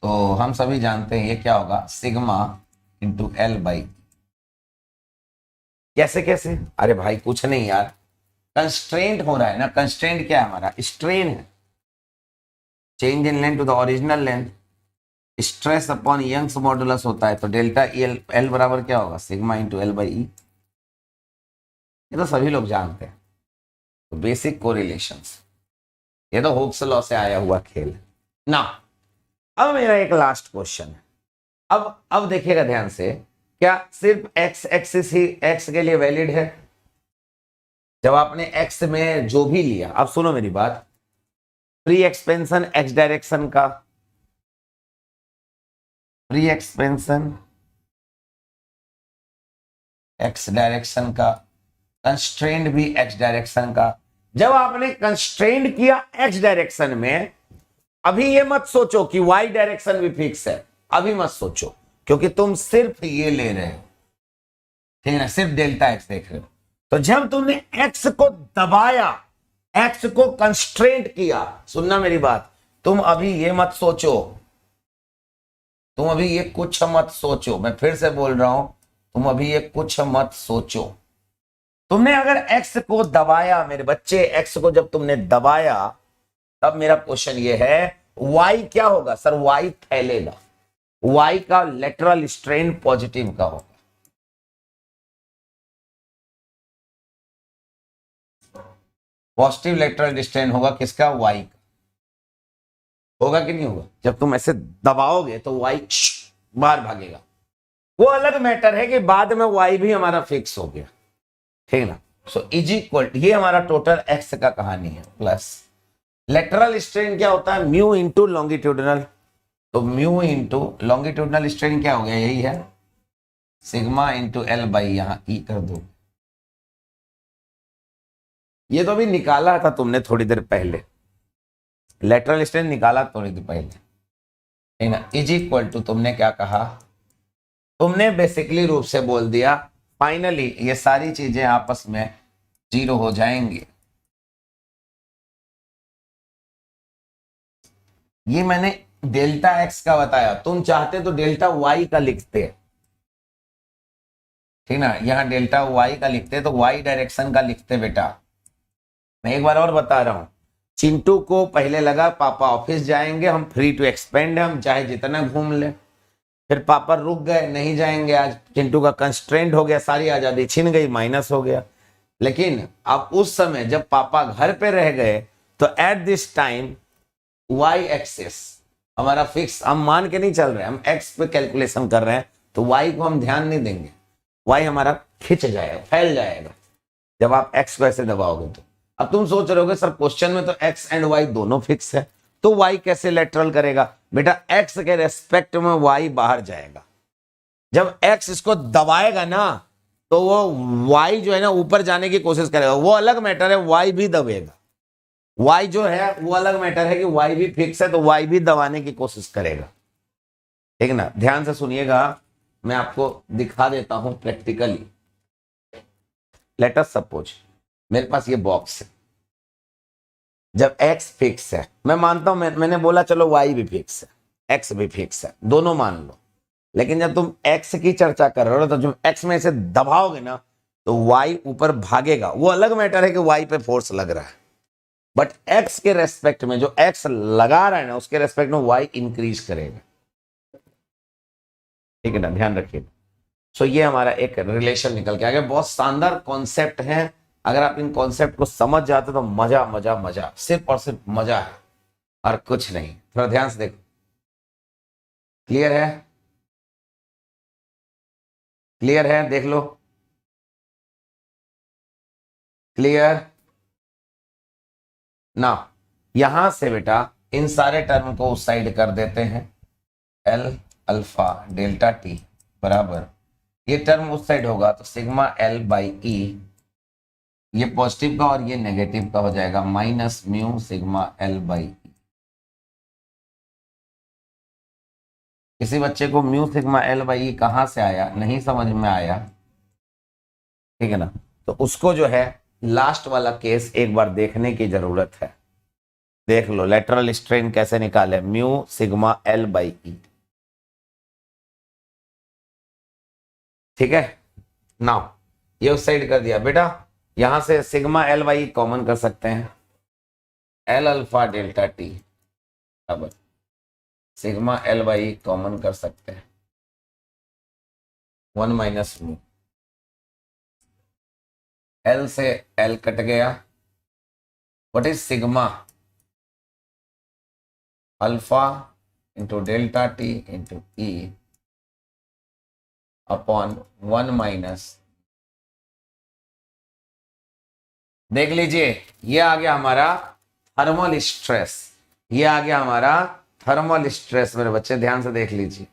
तो हम सभी जानते हैं ये क्या होगा? Sigma into L by. कैसे कैसे? अरे भाई कुछ नहीं यार, कंस्ट्रेंट हो रहा है ना। कंस्ट्रेंट क्या है हमारा? स्ट्रेन है, change in length to the original length, stress upon Young's modulus होता है। तो डेल्टा एल, एल बराबर क्या होगा? Sigma into L by E. ये तो सभी लोग जानते हैं, तो बेसिक कोरिलेशंस, ये तो हुक्स लॉ से आया हुआ खेल है ना। अब मेरा एक लास्ट क्वेश्चन है। अब देखिएगा ध्यान से, क्या सिर्फ एक्स एक्सिस ही एक्स के लिए वैलिड है? जब आपने एक्स में जो भी लिया, अब सुनो मेरी बात, फ्री एक्सपेंशन एक्स डायरेक्शन का, फ्री एक्सपेंशन एक्स डायरेक्शन का, कंस्ट्रेंट भी एक्स डायरेक्शन का। जब आपने कंस्ट्रेंट किया एक्स डायरेक्शन में, अभी ये मत सोचो कि वाई डायरेक्शन भी फिक्स है, अभी मत सोचो, क्योंकि तुम सिर्फ ये ले रहे हो, ठीक है ना, सिर्फ डेल्टा एक्स देख रहे हो। तो जब तुमने एक्स को दबाया, एक्स को कंस्ट्रेंट किया, सुनना मेरी बात, तुम अभी ये मत सोचो, तुम अभी ये कुछ मत सोचो, मैं फिर से बोल रहा हूं, तुम अभी ये कुछ मत सोचो। तुमने अगर एक्स को दबाया मेरे बच्चे, एक्स को जब तुमने दबाया, तब मेरा क्वेश्चन ये है वाई क्या होगा? सर वाई फैलेगा, वाई का लेटरल स्ट्रेन पॉजिटिव का होगा। पॉजिटिव लेटरल स्ट्रेन होगा किसका? वाई का। होगा कि नहीं होगा? जब तुम ऐसे दबाओगे तो वाई बाहर भागेगा। वो अलग मैटर है कि बाद में वाई भी हमारा फिक्स हो गया, ठीक है ना। सो इज इक्वल, ये हमारा टोटल एक्स का कहानी है, प्लस लेटरल स्ट्रेन क्या होता है? Mu into longitudinal. तो म्यू इंटू लॉन्गिट्यूडनल स्ट्रेन क्या हो गया? यही है सिग्मा इंटू एल बाई, यहां ई कर दो। ये तो अभी निकाला था तुमने थोड़ी देर पहले, लेटरल स्ट्रेन निकाला थोड़ी देर पहले, है ना। इज इक्वल टू तुमने क्या कहा? तुमने बेसिकली रूप से बोल दिया फाइनली ये सारी चीजें आपस में जीरो हो जाएंगी। ये मैंने डेल्टा एक्स का बताया, तुम चाहते तो डेल्टा वाई का लिखते, ठीक ना, यहां डेल्टा वाई का लिखते तो वाई डायरेक्शन का लिखते बेटा। मैं एक बार और बता रहा हूं, चिंटू को पहले लगा पापा ऑफिस जाएंगे, हम फ्री टू एक्सपेंड, हम चाहे जितना घूम ले। फिर पापा रुक गए, नहीं जाएंगे आज, चिंटू का कंस्ट्रेंट हो गया, सारी आजादी छिन गई, माइनस हो गया। लेकिन अब उस समय जब पापा घर पे रह गए तो at this time Y axis हमारा फिक्स, हम मान के नहीं चल रहे, हम एक्स पे कैलकुलेशन कर रहे हैं, तो वाई को हम ध्यान नहीं देंगे, वाई हमारा खिंच जाएगा, फैल जाएगा जब आप एक्स को ऐसे दबाओगे तो। अब तुम सोच रहे होगे सर क्वेश्चन में तो एक्स एंड वाई दोनों फिक्स है, तो वाई कैसे लेटरल करेगा? बेटा एक्स के रेस्पेक्ट में वाई बाहर जाएगा, जब एक्स इसको दबाएगा ना तो वो वाई जो है ना ऊपर जाने की कोशिश करेगा, वो अलग मैटर है, वाई भी दबेगा। वाई जो है वो अलग मैटर है कि वाई भी फिक्स है, तो वाई भी दबाने की कोशिश करेगा, ठीक ना। ध्यान से सुनिएगा, मैं आपको दिखा देता हूं प्रैक्टिकली। लेट अस सपोज मेरे पास ये बॉक्स है, जब x फिक्स है, मैं मानता हूं, मैंने बोला चलो y भी फिक्स है, x भी फिक्स है, दोनों मान लो। लेकिन जब तुम x की चर्चा कर रहे हो तो जब x में इसे दबाओगे ना तो y ऊपर भागेगा, वो अलग मैटर है कि y पे फोर्स लग रहा है, बट x के रेस्पेक्ट में जो x लगा रहा है ना उसके रेस्पेक्ट में y इंक्रीज करेगा, ठीक है ना, ध्यान रखिए। सो ये हमारा एक रिलेशन निकल के आ गया। बहुत शानदार कॉन्सेप्ट है, अगर आप इन कॉन्सेप्ट को समझ जाते तो मजा मजा मजा, सिर्फ और सिर्फ मजा है और कुछ नहीं। थोड़ा ध्यान से देखो, क्लियर है? क्लियर है? देख लो, क्लियर ना। यहां से बेटा इन सारे टर्म को उस साइड कर देते हैं, एल अल्फा डेल्टा टी बराबर, ये टर्म उस साइड होगा तो सिग्मा एल बाई ई, ये पॉजिटिव का और ये नेगेटिव का हो जाएगा, minus mu sigma L by E. किसी बच्चे को mu sigma L by E कहां से आया नहीं समझ में आया, ठीक है ना, तो उसको जो है लास्ट वाला केस एक बार देखने की जरूरत है। देख लो लेटरल स्ट्रेन कैसे निकाले, म्यू सिग्मा एल बाई ई, ठीक है। नाउ ये उस साइड कर दिया बेटा, यहां से सिग्मा एल बाई कॉमन कर सकते हैं, एल अल्फा डेल्टा टी बराबर सिग्मा एल बाई कॉमन कर सकते हैं, 1 माइनस म्यू, एल से एल कट गया, what is sigma alpha into delta T into E upon 1 minus, देख लीजिए ये आ गया हमारा थर्मल स्ट्रेस, ये आ गया हमारा थर्मल स्ट्रेस। मेरे बच्चे ध्यान से देख लीजिए,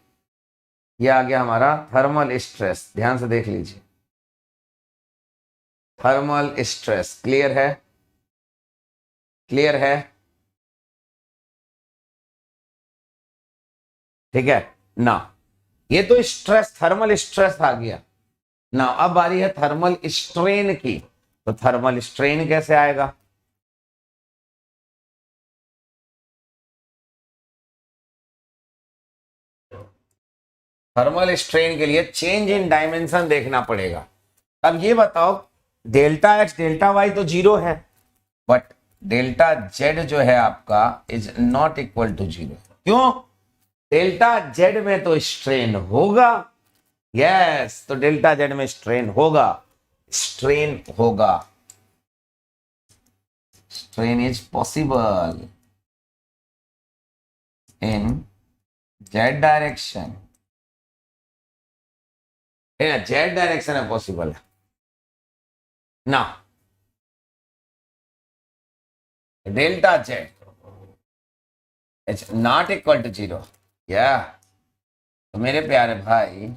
ये आ गया हमारा थर्मल स्ट्रेस, ध्यान से देख लीजिए, थर्मल स्ट्रेस। क्लियर है? क्लियर है? ठीक है ना, ये तो स्ट्रेस, थर्मल स्ट्रेस आ गया ना। अब बारी है थर्मल स्ट्रेन की, तो थर्मल स्ट्रेन कैसे आएगा? थर्मल स्ट्रेन के लिए चेंज इन डायमेंशन देखना पड़ेगा। अब ये बताओ डेल्टा एक्स डेल्टा वाई तो जीरो है, बट डेल्टा जेड जो है आपका is not equal to zero. क्यों? डेल्टा जेड में तो स्ट्रेन होगा, यस, तो डेल्टा जेड में स्ट्रेन होगा, स्ट्रेन होगा, strain is possible in Z direction, Z direction है पॉसिबल है ना। Delta Z is not equal to zero, या तो मेरे प्यारे भाई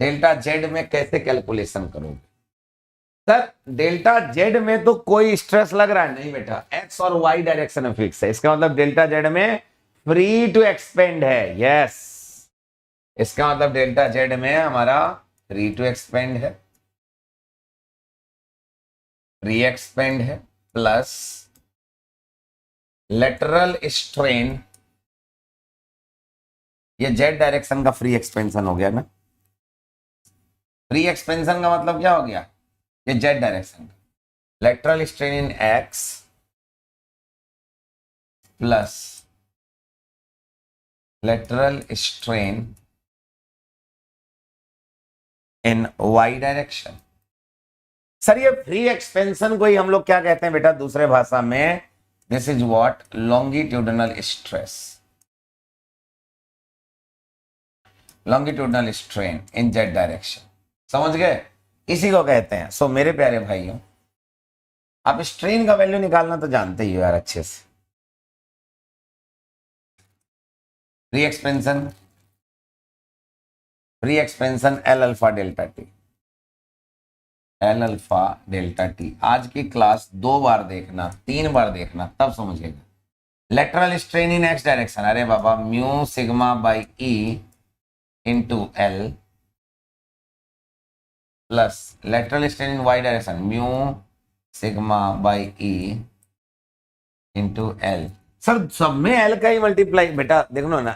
डेल्टा जेड में कैसे कैलकुलेशन करोगे? सर डेल्टा जेड में तो कोई स्ट्रेस लग रहा है नहीं बेटा, एक्स और वाई डायरेक्शन में फिक्स है, इसका मतलब डेल्टा जेड में फ्री टू एक्सपेंड है, यस। इसका मतलब डेल्टा जेड में हमारा फ्री टू एक्सपेंड है, फ्री एक्सपेंड है, प्लस लेटरल स्ट्रेन, ये जेड डायरेक्शन का फ्री एक्सपेंशन हो गया ना। फ्री एक्सपेंशन का मतलब क्या हो गया, ये जेड डायरेक्शन का lateral strain in X plus lateral strain in Y direction. Sir ये फ्री एक्सपेंशन को ही हम लोग क्या कहते हैं बेटा दूसरे भाषा में, this is what longitudinal stress, longitudinal strain in Z direction, समझ गए, इसी को कहते हैं। सो मेरे प्यारे भाइयों, आप स्ट्रेन का वैल्यू निकालना तो जानते ही हो यार अच्छे से। Free expansion, free expansion L alpha delta T, L alpha delta T. आज की क्लास 2 बार देखना, 3 बार देखना, तब समझेगा। Lateral strain in X direction, अरे बाबा mu sigma by E into L plus lateral strain in Y direction mu sigma by E into L. Sir सब में एल का ही मल्टीप्लाई, बेटा देखो ना,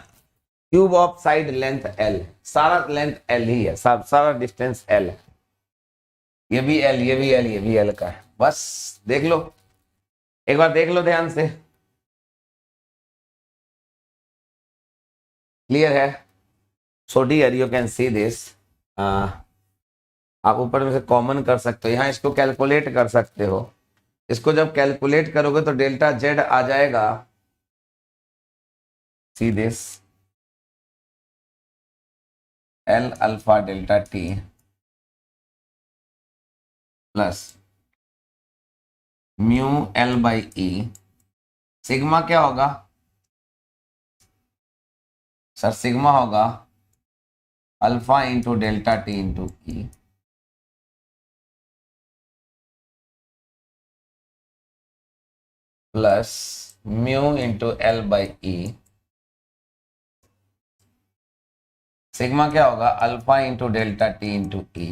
cube of side length L, सारा लेंथ एल ही है, सारा डिस्टेंस एल है, ये भी एल, ये भी एल, ये भी एल का है, बस देख लो, एक बार देख लो ध्यान से, क्लियर है। So dear you can see this, आप ऊपर में से कॉमन कर सकते हो, यहाँ इसको कैलकुलेट कर सकते हो, इसको जब कैलकुलेट करोगे तो डेल्टा जेड आ जाएगा, see this L alpha delta T plus mu L by E, sigma क्या होगा सर, सिग्मा होगा alpha into delta T into E plus mu into L by E, sigma क्या होगा alpha into delta T into E.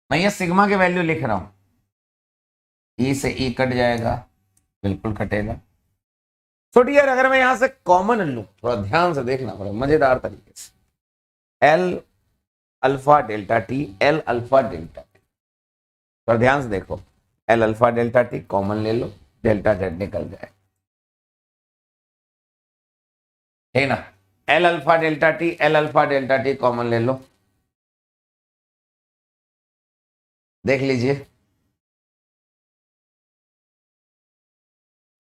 मैं ये sigma की value लिख रहा हूं, ई से ई कट जाएगा, बिल्कुल कटेगा। तो डियर अगर मैं यहां से कॉमन लूं, थोड़ा ध्यान से देखना पड़ेगा मजेदार तरीके से, L alpha delta T, L alpha delta T, थोड़ा ध्यान से देखो, L alpha delta T common ले लो, डेल्टा जेड निकल जाए, है ना। L alpha delta T, L alpha delta T common ले लो, देख लीजिए,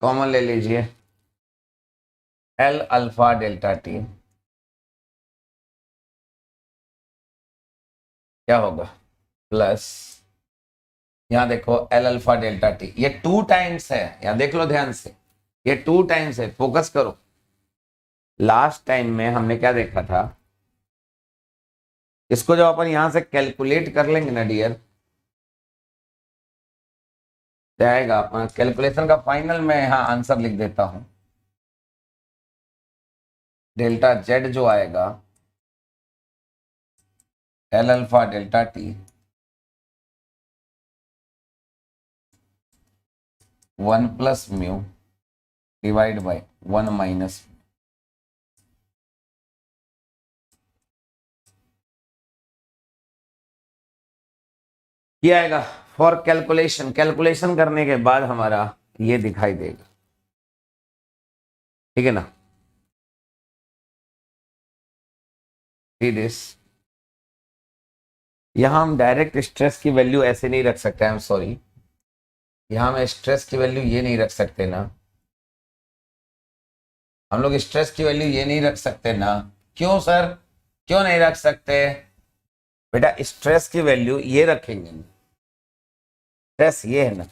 कॉमन ले लीजिए, एल अल्फा डेल्टा टी क्या होगा प्लस, यहां देखो एल अल्फा डेल्टा टी, ये 2 टाइम्स है, यहां देख लो ध्यान से, ये 2 टाइम्स है, फोकस करो। लास्ट टाइम में हमने क्या देखा था, इसको जब अपन यहां से कैलकुलेट कर लेंगे ना डियर, आएगा अपना कैलकुलेशन का फाइनल, मैं यहां आंसर लिख देता हूं, डेल्टा जेड जो आएगा L alpha delta T 1 plus mu divide by 1 minus, ये आएगा फॉर कैलकुलेशन, कैलकुलेशन करने के बाद हमारा ये दिखाई देगा, ठीक है ना। दिस यहां हम डायरेक्ट स्ट्रेस की वैल्यू ऐसे नहीं रख सकते, आई एम सॉरी, यहां में स्ट्रेस की वैल्यू ये नहीं रख सकते ना, हम लोग स्ट्रेस की वैल्यू ये नहीं रख सकते ना, क्यों सर, क्यों नहीं रख सकते बेटा, स्ट्रेस की वैल्यू ये रखेंगे, स्ट्रेस ये है ना,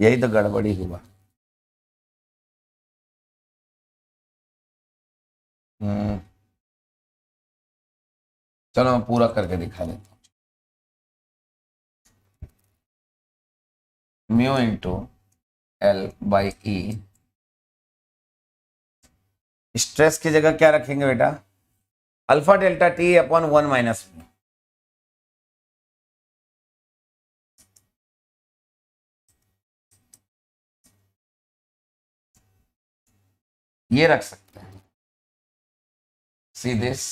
यही तो गड़बड़ी हुआ। चलो मैं पूरा करके दिखा देता हूँ, mu into L by E, stress की जगह क्या रखेंगे बेटा, alpha delta T upon 1 minus mu. ये रख सकते हैं, see this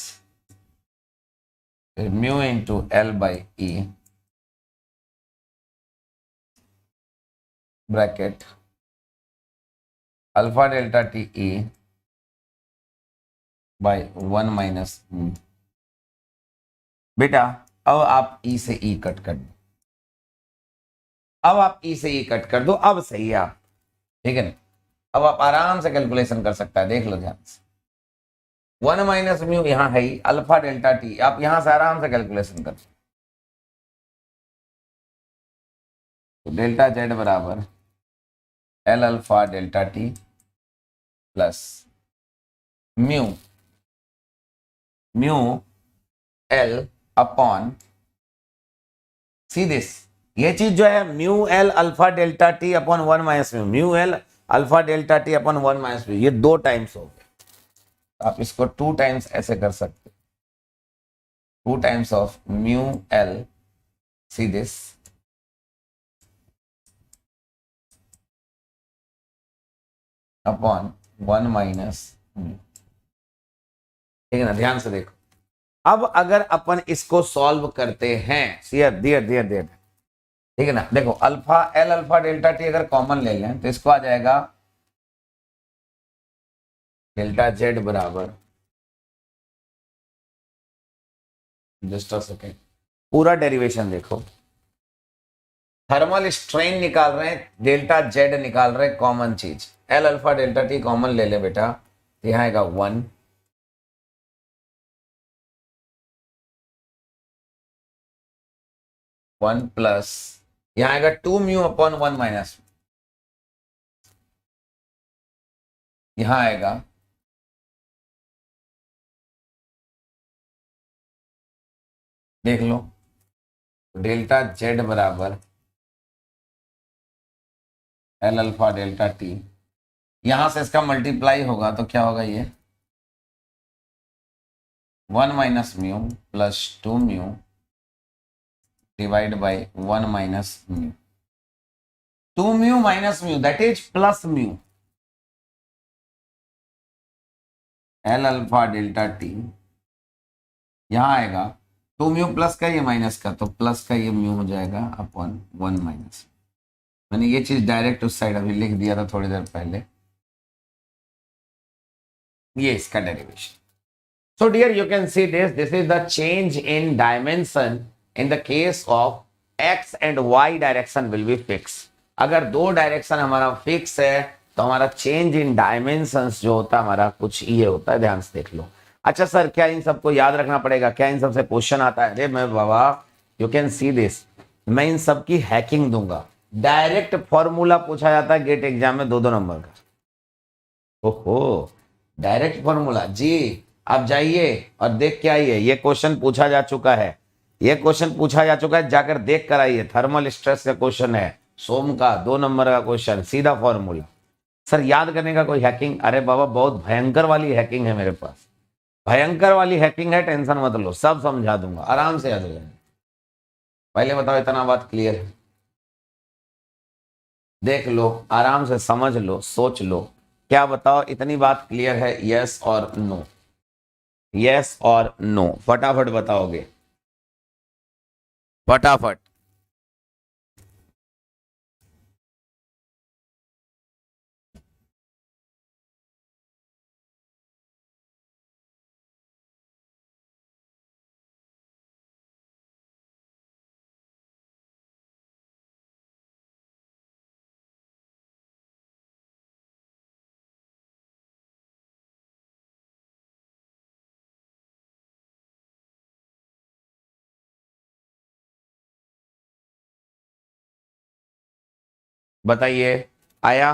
mu into L by E bracket alpha delta T E by 1 minus. बेटा अब आप ई से ई कट कर दो, अब आप ई से ई कट कर दो, अब सही है आप, ठीक है ना। अब आप आराम से कैलकुलेशन कर सकता है, देख लो ध्यान से। 1 माइनस म्यू यहाँ है ही, अल्फा डेल्टा टी, आप यहां से आराम से कैलकुलेशन कर सकते। तो डेल्टा जेड बराबर L alpha delta T plus mu mu L upon, see this, ये चीज जो है mu L alpha delta T upon 1 minus mu, mu L alpha delta T upon 1 minus mu, ये 2 टाइम्स हो गए। आप इसको 2 टाइम्स ऐसे कर सकते, 2 times of mu L, see this, upon 1 minus mu, ठीक है ना। ध्यान से देखो, अब अगर अपन इसको सॉल्व करते हैं, दियर ठीक है ना, देखो alpha L alpha delta T अगर कॉमन ले लें तो इसको आ जाएगा डेल्टा जेड बराबर, जस्ट अ सेकेंड, पूरा डेरिवेशन देखो, थर्मल स्ट्रेन निकाल रहे हैं, डेल्टा जेड निकाल रहे हैं, कॉमन चीज L alpha delta T common ले ले बेटा, यहां आएगा 1 1 प्लस, यहां आएगा 2 म्यू अपॉन 1 माइनस, यहां आएगा देख लो डेल्टा जेड बराबर एल अल्फा डेल्टा टी, यहां से इसका मल्टीप्लाई होगा तो क्या होगा, ये 1 minus mu plus 2 mu divide by 1 minus mu, 2 mu minus mu that is plus mu, L alpha delta T, यहां आएगा 2 म्यू प्लस का ये माइनस का, तो प्लस का ये म्यू हो जाएगा अपॉन 1 माइनस। मैंने ये चीज डायरेक्ट उस साइड अभी लिख दिया था थोड़ी देर पहले, ये इसका derivation. So dear, you can see this. This is the change in dimension in the case of x and y direction will be fixed. अगर 2 डायरेक्शन हमारा फिक्स है तो हमारा चेंज इन डायमेंशंस जो होता है हमारा कुछ ये होता है, ध्यान से देख लो। अच्छा सर, क्या इन सबको याद रखना पड़ेगा, क्या इन सबसे क्वेश्चन आता है? अरे मैं बाबा, यू कैन सी दिस, मैं इन सब की हैकिंग दूंगा। डायरेक्ट फॉर्मूला पूछा जाता है गेट एग्जाम में 2-2 नंबर का। ओहो, डायरेक्ट फॉर्मूला जी, आप जाइए और देख के आइए, ये क्वेश्चन पूछा जा चुका है, ये क्वेश्चन पूछा जा चुका है, जाकर देख कर आइए। थर्मल स्ट्रेस का क्वेश्चन है, सोम का 2 नंबर का क्वेश्चन, सीधा फॉर्मूला। सर याद करने का कोई हैकिंग? अरे बाबा बहुत भयंकर वाली हैकिंग है मेरे पास, भयंकर वाली हैकिंग है, टेंशन मत लो, सब समझा दूंगा, आराम से याद हो जाएगा। पहले बताओ इतना बात क्लियर है? देख लो, आराम से समझ लो, सोच लो, क्या बताओ इतनी बात क्लियर है? यस और नो, यस और नो, फटाफट बताओगे, फटाफट। बताइए, आया?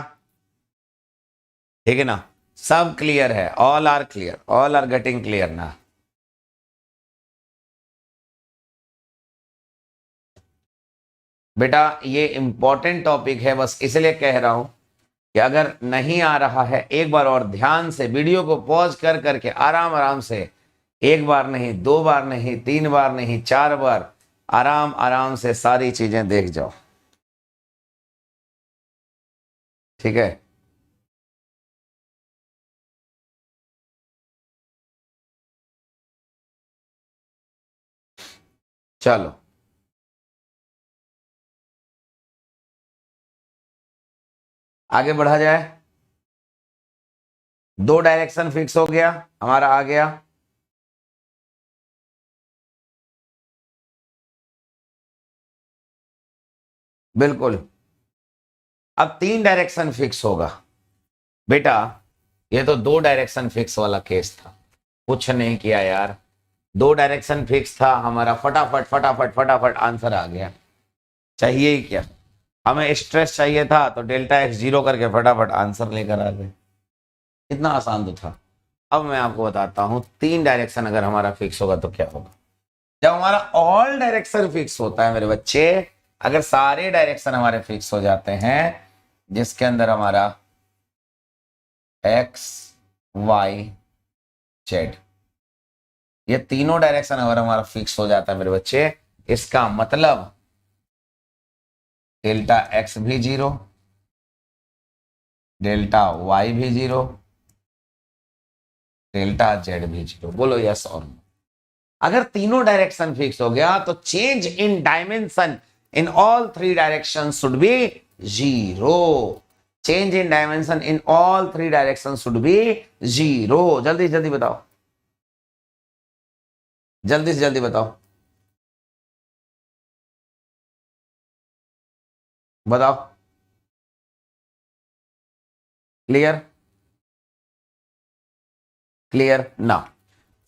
ठीक है ना, सब क्लियर है, all are clear, all are getting clear ना? बेटा ये इंपॉर्टेंट टॉपिक है, बस इसलिए कह रहा हूं कि अगर नहीं आ रहा है, एक बार और ध्यान से वीडियो को पॉज कर करके आराम आराम से एक बार नहीं, दो बार नहीं, तीन बार नहीं, चार बार आराम आराम से सारी चीजें देख जाओ। ठीक है, चलो आगे बढ़ा जाए। दो डायरेक्शन फिक्स हो गया हमारा, आ गया। बिल्कुल। अब तीन डायरेक्शन फिक्स होगा बेटा। ये तो दो डायरेक्शन फिक्स वाला केस था, कुछ नहीं किया यार। दो डायरेक्शन फिक्स था हमारा, फटाफट फटाफट फटाफट आंसर आ गया। चाहिए ही क्या, हमें स्ट्रेस चाहिए था तो डेल्टा एक्स जीरो करके फटाफट आंसर लेकर आ गए। इतना आसान तो था। अब मैं आपको बताता हूं तीन डायरेक्शन अगर हमारा फिक्स होगा तो क्या होगा। जब हमारा ऑल डायरेक्शन फिक्स होता है मेरे बच्चे, अगर सारे डायरेक्शन हमारे फिक्स हो जाते हैं जिसके अंदर हमारा एक्स वाई जेड, ये तीनों डायरेक्शन अगर हमारा फिक्स हो जाता है मेरे बच्चे, इसका मतलब डेल्टा एक्स भी जीरो, डेल्टा वाई भी जीरो, डेल्टा जेड भी जीरो। बोलो यस और नो। अगर तीनों डायरेक्शन फिक्स हो गया तो change in dimension in all three direction should be zero. Change in dimension in all three direction should be zero. जल्दी जल्दी बताओ, जल्दी से जल्दी बताओ, बताओ। क्लियर, क्लियर ना।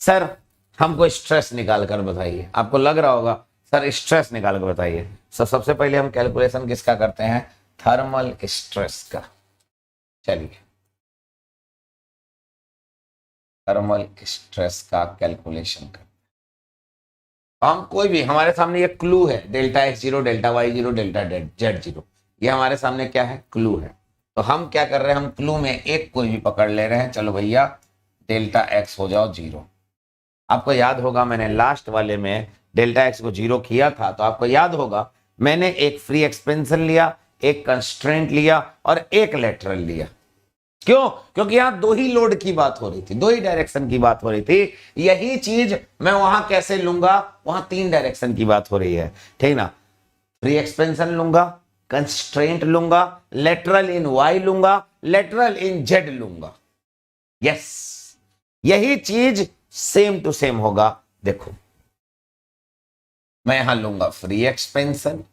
सर हमको स्ट्रेस निकाल कर बताइए। आपको लग रहा होगा सर स्ट्रेस निकाल कर बताइए। सर सबसे पहले हम कैलकुलेशन किसका करते हैं, थर्मल स्ट्रेस का। चलिए थर्मल स्ट्रेस का कैलकुलेशन कर। हम कोई भी, हमारे सामने ये क्लू है, delta x zero, delta y zero, delta z zero. ये हमारे सामने क्या है, क्लू है। तो हम क्या कर रहे हैं, हम क्लू में एक कोई भी पकड़ ले रहे हैं। चलो भैया डेल्टा एक्स हो जाओ जीरो। आपको याद होगा मैंने लास्ट वाले में डेल्टा एक्स को जीरो किया था, तो आपको याद होगा मैंने एक फ्री एक्सपेंशन लिया, एक कंस्ट्रेंट लिया और एक लेटरल लिया। क्यों, क्योंकि यहां दो ही लोड की बात हो रही थी, दो ही डायरेक्शन की बात हो रही थी। यही चीज मैं वहां कैसे लूंगा, वहां तीन डायरेक्शन की बात हो रही है, ठीक ना। फ्री एक्सपेंशन लूंगा, कंस्ट्रेंट लूंगा, लेटरल इन वाई लूंगा, लेटरल इन जेड लूंगा। यस, यही चीज सेम टू सेम होगा। देखो मैं यहां लूंगा फ्री एक्सपेंशन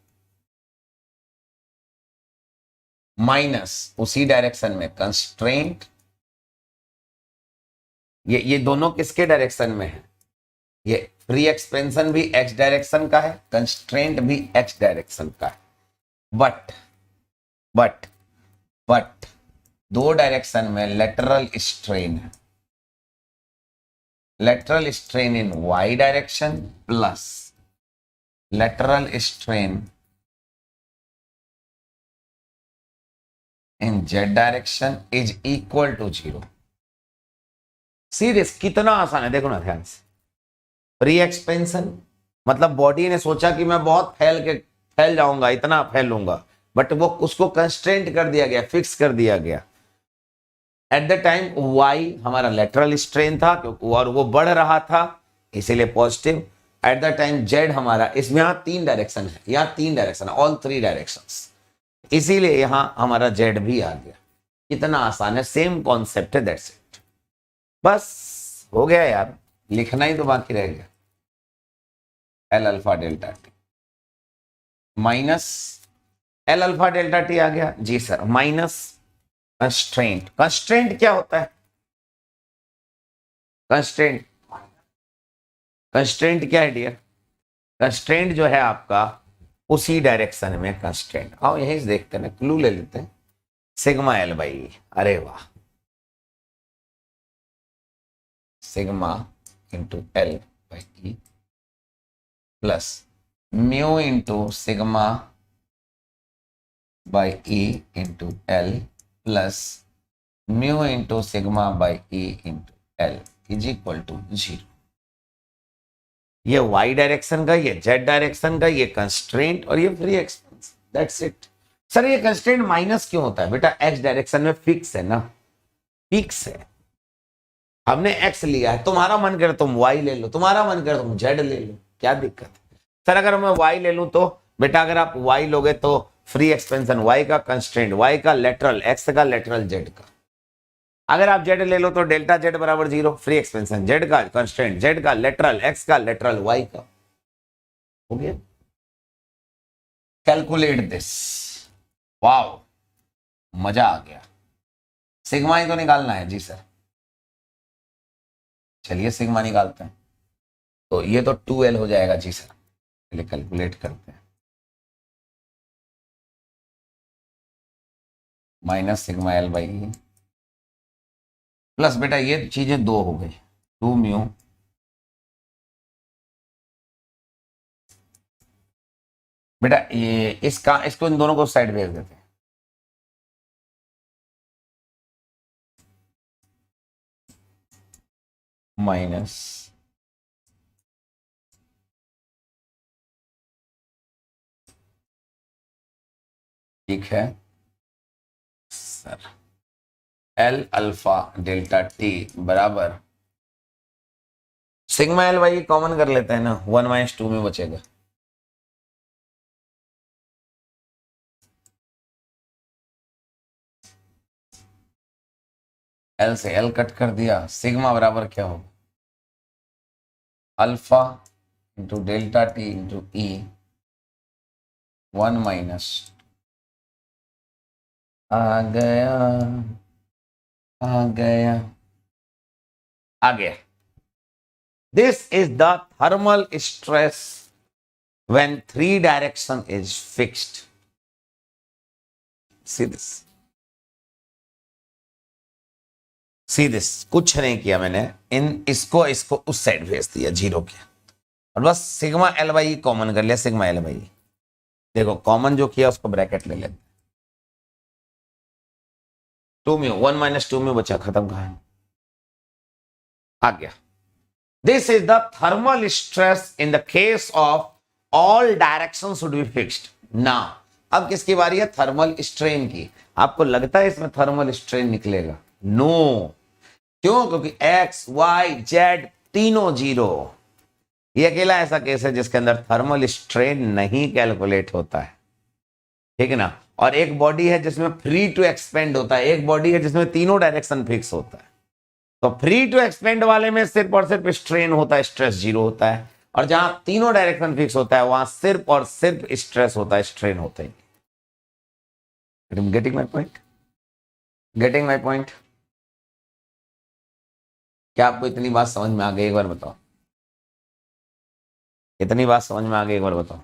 माइनस उसी डायरेक्शन में कंस्ट्रेंट। ये दोनों किसके डायरेक्शन में है, ये फ्री एक्सपेंशन भी एक्स डायरेक्शन का है, कंस्ट्रेंट भी एक्स डायरेक्शन का है। बट बट बट दो डायरेक्शन में लेटरल स्ट्रेन है, lateral strain in Y direction plus lateral strain in Z direction is equal to zero. Serious, कितना आसान है, देखो ना ध्यान से। फ्री एक्सपेंशन मतलब बॉडी ने सोचा कि मैं बहुत फैल जाऊंगा, इतना फैलूंगा, बट वो उसको कंस्ट्रेंट कर दिया गया, फिक्स कर दिया गया। एट द टाइम वाई हमारा लेटरल स्ट्रेन था और वो बढ़ रहा था, इसीलिए positive. At the time Z हमारा, इसमें यहां तीन डायरेक्शन है, यहां तीन डायरेक्शन, ऑल थ्री डायरेक्शंस, इसीलिए यहां हमारा जेड भी आ गया। कितना आसान है, सेम कॉन्सेप्ट है, दैट्स इट। बस हो गया यार, लिखना ही तो बाकी रह गया। L alpha delta T minus L alpha delta T आ गया जी सर, माइनस कंस्ट्रेंट। कंस्ट्रेंट क्या होता है, कंस्ट्रेंट, कंस्ट्रेंट क्या है डियर, कंस्ट्रेंट जो है आपका उसी डायरेक्शन में कंस्ट्रेंट। आओ यहीं से देखते हैं, क्लू ले लेते हैं। सिग्मा एल बाई ई, अरे वाह, sigma into L by e plus mu into sigma by E into L plus mu into sigma by E into l is equal to zero. ये वाई डायरेक्शन का, ये Z direction का, ये constraint और ये free expense, that's it. Sir ये constraint minus क्यों होता है? बेटा एक्स डायरेक्शन में फिक्स है ना, फिक्स है। हमने एक्स लिया है, तुम्हारा मन करे तुम वाई ले लो, तुम्हारा मन करे तुम जेड ले लो, क्या दिक्कत है? सर अगर मैं वाई ले लूं तो बेटा अगर आप वाई लोगे तो फ्री एक्सपेंशन वाई का, कंस्ट्रेंट वाई का, लेटरल एक्स का, लेटरल जेड का। अगर आप जेड ले लो तो डेल्टा जेड बराबर 0, फ्री एक्सपेंशन जेड का, कंस्टेंट जेड का, लेटरल एक्स का, लेटरल वाई का। हो गया। Calculate this. वाओ, मजा आ गया। सिग्मा ही तो निकालना है जी सर। चलिए सिग्मा निकालते हैं। तो ये तो 2L हो जाएगा जी सर, पहले कैलकुलेट करते हैं। Minus sigma L by plus, बेटा ये चीजें दो हो गई, 2 म्यू बेटा ये इसका, इसको इन दोनों को साइड भेज देते हैं। माइनस ठीक है sir, L alpha delta T बराबर सिग्मा एल वाई कॉमन कर लेते हैं ना, 1 - 2 में बचेगा। एल से एल कट कर दिया, सिग्मा बराबर क्या होगा? Alpha into delta T into E 1 - आ गया, आ गया, आ गया। This is the thermal stress when 3 direction is fixed. See this, see this, कुछ नहीं किया मैंने, इन इसको इसको उस साइड भेज दिया 0 के, और बस सिग्मा एल बाई कॉमन कर लिया, सिग्मा एल बाई। देखो कॉमन जो किया उसको ब्रैकेट ले लेते, 2 में 1 - 2 में बचा, खत्म कहानी, आ गया। This is the thermal stress in the case of all direction should be fixed. ना अब किसकी बारी है? थर्मल स्ट्रेन की। आपको लगता है इसमें थर्मल स्ट्रेन निकलेगा? नो क्यों? क्योंकि एक्स वाई जेड तीनों 0। ये अकेला ऐसा केस है जिसके अंदर थर्मल स्ट्रेन नहीं कैलकुलेट होता है, ठीक है ना। और एक बॉडी है जिसमें फ्री टू एक्सपेंड होता है, एक बॉडी है जिसमें तीनों डायरेक्शन फिक्स होता है। तो फ्री टू एक्सपेंड वाले में सिर्फ और सिर्फ स्ट्रेन होता है, स्ट्रेस 0 होता है। और जहां तीनों डायरेक्शन फिक्स होता है वहां सिर्फ और सिर्फ स्ट्रेस होता है, स्ट्रेन होता है। Getting my point? Getting my point? क्या आपको इतनी बात समझ में आ गई? एक बार बताओ, इतनी बात समझ में आ गई? एक बार बताओ।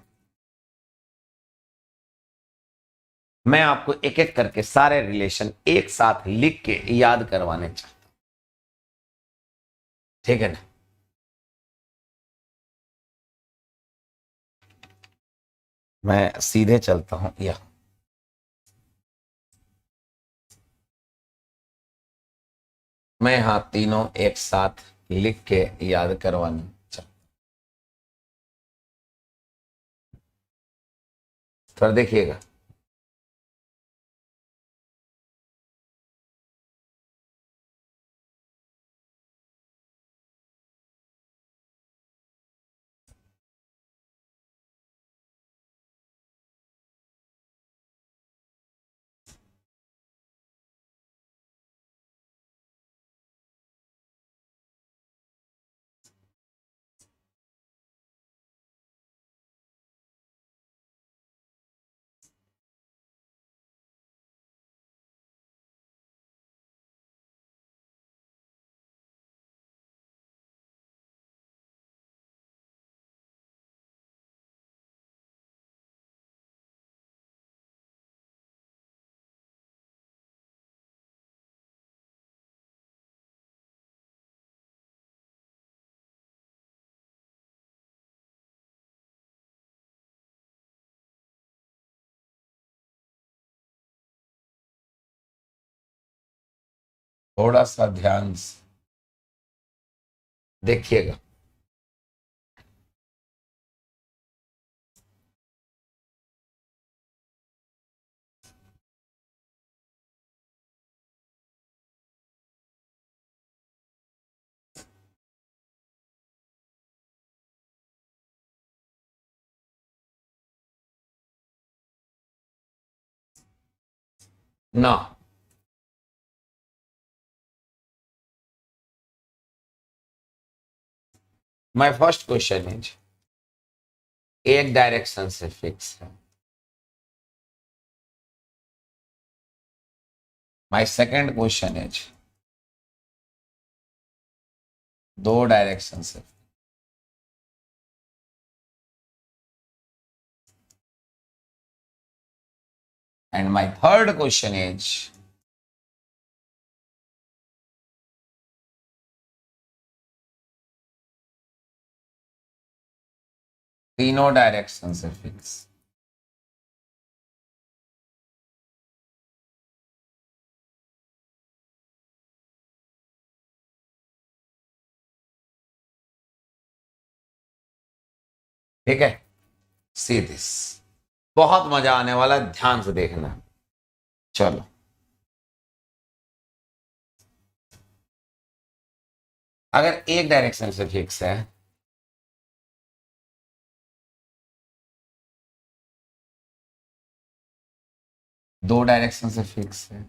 मैं आपको एक एक करके सारे रिलेशन एक साथ लिख के याद करवाने चाहता हूं, ठीक है ना। मैं सीधे चलता हूं, या मैं यहां तीनों एक साथ लिख के याद करवाना चाहता हूं, थोड़ा देखिएगा। थोड़ा सा ध्यान से देखिएगा। No, my first question is एक डायरेक्शन से फिक्स है। माय सेकंड क्वेश्चन इज दो डायरेक्शन से। And my third question is तीनों डायरेक्शन से फिक्स। ठीक है, सी दिस, बहुत मजा आने वाला, ध्यान से देखना। चलो, अगर एक डायरेक्शन से फिक्स है दो डायरेक्शन से फिक्स है,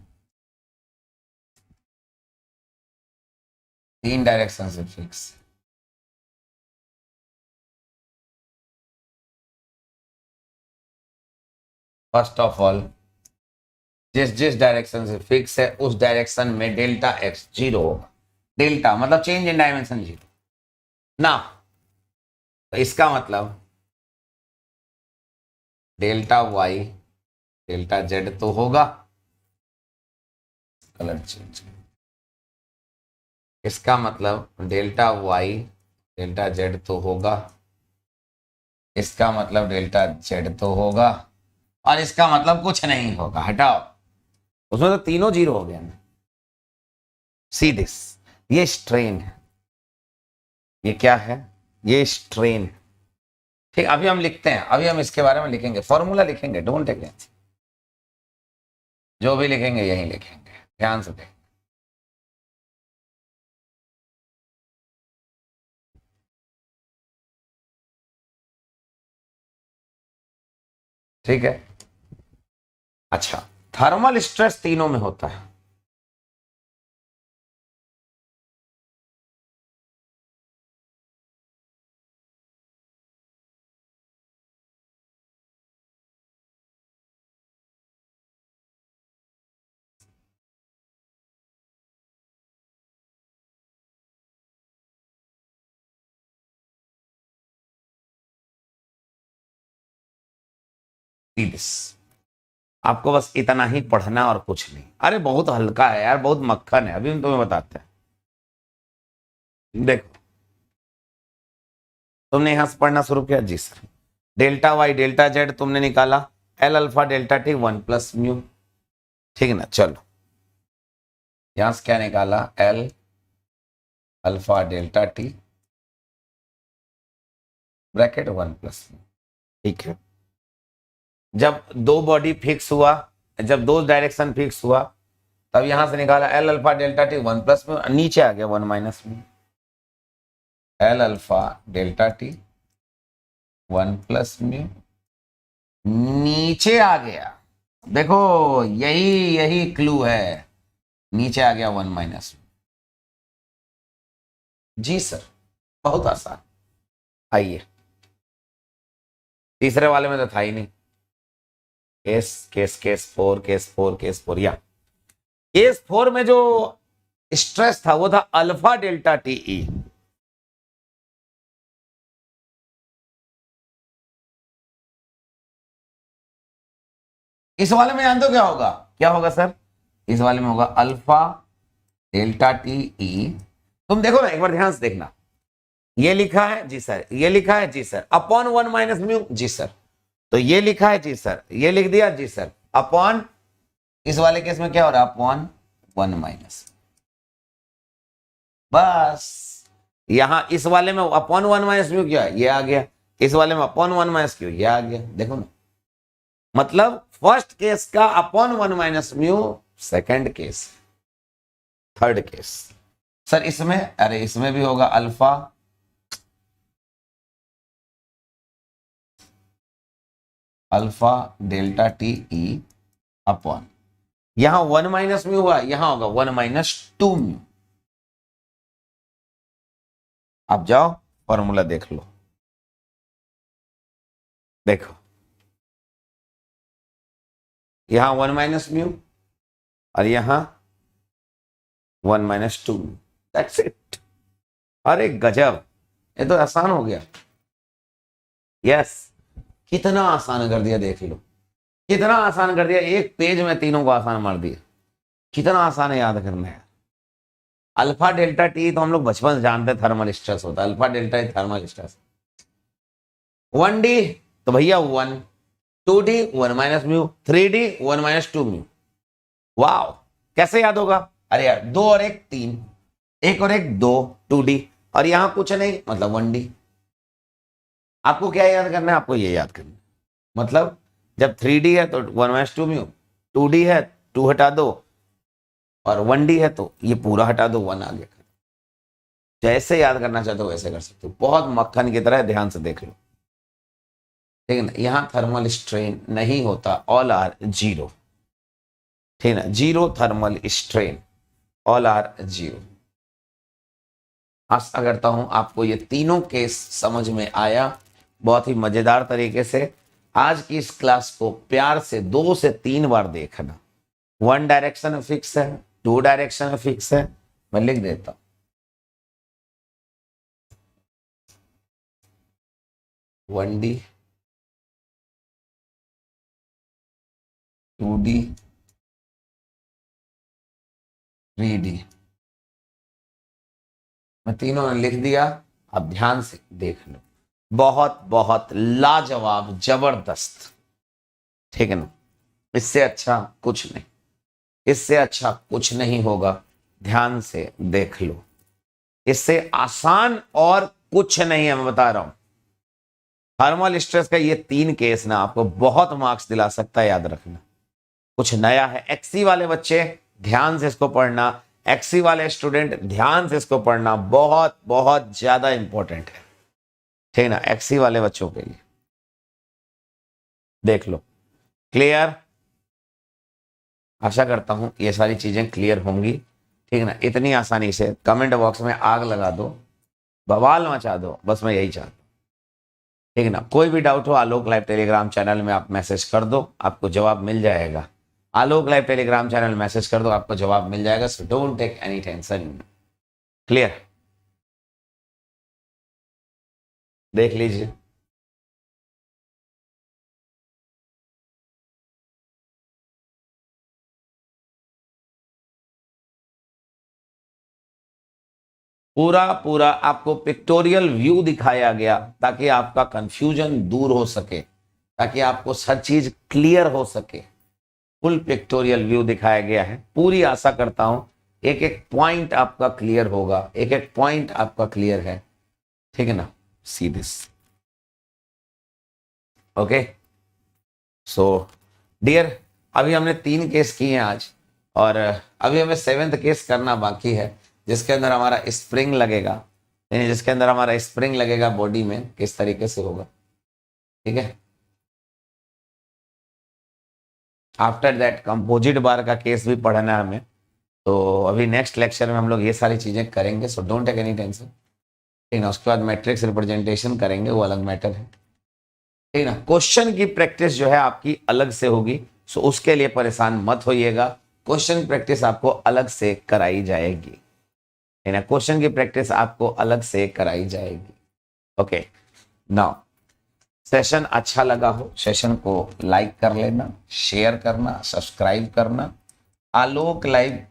तीन डायरेक्शन से फिक्स है। फर्स्ट ऑफ ऑल, जिस जिस डायरेक्शन से फिक्स है उस डायरेक्शन में डेल्टा एक्स जीरो होगा। डेल्टा मतलब चेंज इन डायमेंशन जीरो ना, तो इसका मतलब डेल्टा वाई डेल्टा जेड तो होगा। कलर चेंज, इसका मतलब डेल्टा वाई डेल्टा जेड तो होगा, इसका मतलब डेल्टा जेड तो होगा, और इसका मतलब कुछ नहीं होगा, हटाओ। उसमें तो तीनों जीरो हो गया ना। सी दिस, ये स्ट्रेन है। ये क्या है? ये स्ट्रेन। ठीक, अभी हम लिखते हैं, अभी हम इसके बारे में लिखेंगे, फॉर्मूला लिखेंगे, डोंट टेक इट। जो भी लिखेंगे यही लिखेंगे, ध्यान से देखें। ठीक है, अच्छा, थर्मल स्ट्रेस तीनों में होता है। दिस, आपको बस इतना ही पढ़ना और कुछ नहीं। अरे बहुत हल्का है यार, बहुत मक्खन है, अभी हम तुम्हें बताते हैं। देखो, तुमने यहां से पढ़ना शुरू किया, जी sir. Delta Y delta Z तुमने निकाला, L alpha delta T one plus mu. ठीक है ना, चलो यहां से क्या निकाला, L alpha delta T bracket one plus mu. ठीक है, जब दो बॉडी फिक्स हुआ, जब दो डायरेक्शन फिक्स हुआ, तब यहां से निकाला L alpha delta T one plus mu, नीचे आ गया one minus mu. L alpha delta T one plus mu नीचे आ गया। देखो, यही यही क्लू है, नीचे आ गया वन माइनस। जी सर, बहुत आसान। आइए, तीसरे वाले में तो था ही नहीं। Case case case four case four case four, या केस फोर में जो स्ट्रेस था वो था अल्फा डेल्टा टीई। इस वाले में जान दो क्या होगा, क्या होगा सर? इस वाले में होगा अल्फा डेल्टा टीई। तुम देखो ना, एक बार ध्यान से देखना, ये लिखा है जी सर, ये लिखा है जी sir, upon one minus mu जी सर, तो ये लिखा है जी सर, ये लिख दिया जी सर, अपॉन, इस वाले केस में क्या हो रहा है, अपॉन वन माइनस। बस, यहां इस वाले में अपॉन वन माइनस म्यू क्या है, ये आ गया, इस वाले में अपॉन वन माइनस क्यू, ये आ गया। देखो ना, मतलब फर्स्ट केस का upon one minus mu, second case, third case. Sir इसमें, अरे इसमें भी होगा alpha alpha delta T E upon यहां 1 माइनस म्यू हुआ, यहां होगा 1 - 2 म्यू। आप जाओ फॉर्मूला देख लो, देखो यहां 1 - म्यू और यहां 1 - 2 म्यू। That's it. अरे गजब, ये तो आसान हो गया। यस, कितना आसान कर दिया, देख लो कितना आसान कर दिया, एक पेज में तीनों को आसान मार दिया। कितना आसान है याद करना है। अल्फा डेल्टा टी तो हम लोग बचपन से जानते हैं, थर्मल स्ट्रेस होता है। Alpha delta thermal stress. 1D तो भैया 1, 2D 1 - mu, 3D 1 - 2 mu. Wow, कैसे याद होगा? अरे यार, 2 और 1 3, 1 और 1 2, 2D, और यहां कुछ नहीं मतलब 1D। आपको क्या याद करना है? आपको ये याद करना है, मतलब जब 3D है तो 1 - 2 म्यू, 2D है 2 हटा दो, और 1D है तो ये पूरा हटा दो, 1 आ गया। जैसे याद करना चाहते हो वैसे कर सकते हो, बहुत मक्खन की तरह। ध्यान से देख लो, ठीक है ना। यहां थर्मल स्ट्रेन नहीं होता, ऑल आर जीरो, ठीक है ना। Zero thermal strain, all are zero. आशा करता हूं आपको ये तीनों केस समझ में आया बहुत ही मजेदार तरीके से। आज की इस क्लास को प्यार से 2 से 3 बार देखना। 1 डायरेक्शन फिक्स है, 2 डायरेक्शन फिक्स है, मैं लिख देता हूं 1D 2D 3D। मैं तीनों ने लिख दिया, अब ध्यान से देख लो। बहुत बहुत लाजवाब, जबरदस्त, ठीक है ना। इससे अच्छा कुछ नहीं, इससे अच्छा कुछ नहीं होगा। ध्यान से देख लो, इससे आसान और कुछ नहीं है, मैं बता रहा हूं। थर्मल स्ट्रेस का ये 3 केस ना आपको बहुत मार्क्स दिला सकता है, याद रखना। कुछ नया है। एक्सी वाले बच्चे ध्यान से इसको पढ़ना, एक्सी वाले स्टूडेंट ध्यान से इसको पढ़ना, बहुत बहुत ज्यादा इंपॉर्टेंट है, ठीक है ना, एक्सी वाले बच्चों के लिए। देख लो, क्लियर? आशा करता हूं ये सारी चीजें क्लियर होंगी, ठीक है ना। इतनी आसानी से कमेंट बॉक्स में आग लगा दो, बवाल मचा दो, बस मैं यही चाहता हूं, ठीक है ना। कोई भी डाउट हो आलोक लाइव टेलीग्राम चैनल में आप मैसेज कर दो, आपको जवाब मिल जाएगा। Alok live Telegram channel message कर दो, आपको जवाब मिल जाएगा। So don't take any tension. Clear? देख लीजिए, पूरा पूरा आपको पिक्टोरियल व्यू दिखाया गया ताकि आपका कंफ्यूजन दूर हो सके, ताकि आपको हर चीज क्लियर हो सके। फुल पिक्टोरियल व्यू दिखाया गया है। पूरी आशा करता हूं एक एक पॉइंट आपका क्लियर होगा, एक एक पॉइंट आपका क्लियर है, ठीक है ना। See this, okay. So dear, अभी हमने 3 केस किए हैं आज, और अभी हमें 7th केस करना बाकी है, जिसके अंदर हमारा स्प्रिंग लगेगा, यानी जिसके अंदर हमारा स्प्रिंग लगेगा बॉडी में, किस तरीके से होगा, ठीक है। आफ्टर दैट कंपोजिट बार का केस भी पढ़ना है हमें, तो अभी नेक्स्ट लेक्चर में हम लोग ये सारी चीजें करेंगे। So don't take any tension, ठीक है। उसके बाद मैट्रिक्स रिप्रेजेंटेशन करेंगे, वो अलग मैटर है, ठीक है ना। क्वेश्चन की प्रैक्टिस जो है आपकी अलग से होगी, सो उसके लिए परेशान मत होइएगा। क्वेश्चन प्रैक्टिस आपको अलग से कराई जाएगी, है ना। क्वेश्चन की प्रैक्टिस आपको अलग से कराई जाएगी, ओके। नाउ, सेशन अच्छा लगा हो, सेशन को लाइक कर लेना, शेयर करना, सब्सक्राइब करना। आलोक लाइव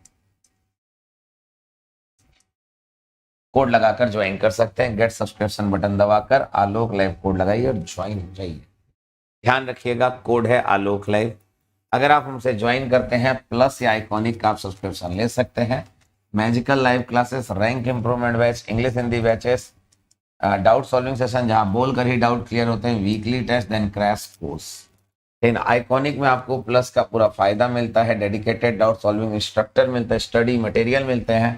कोड लगाकर ज्वाइन कर सकते हैं। गेट सब्सक्रिप्शन बटन दबाकर आलोक लाइव कोड लगाइए और ज्वाइन हो जाइए। ध्यान रखिएगा, कोड है आलोक लाइव। अगर आप हमसे ज्वाइन करते हैं प्लस या आइकॉनिक का आप सब्सक्रिप्शन ले सकते हैं। Magical live classes, rank improvement batch, English Hindi batches, doubt solving session जहां बोलकर ही डाउट क्लियर होते हैं, weekly test, then crash course. लेकिन आइकॉनिक में आपको प्लस का पूरा फायदा मिलता है, डेडिकेटेड डाउट सॉल्विंग इंस्ट्रक्टर मिलता है, स्टडी मटेरियल मिलते हैं,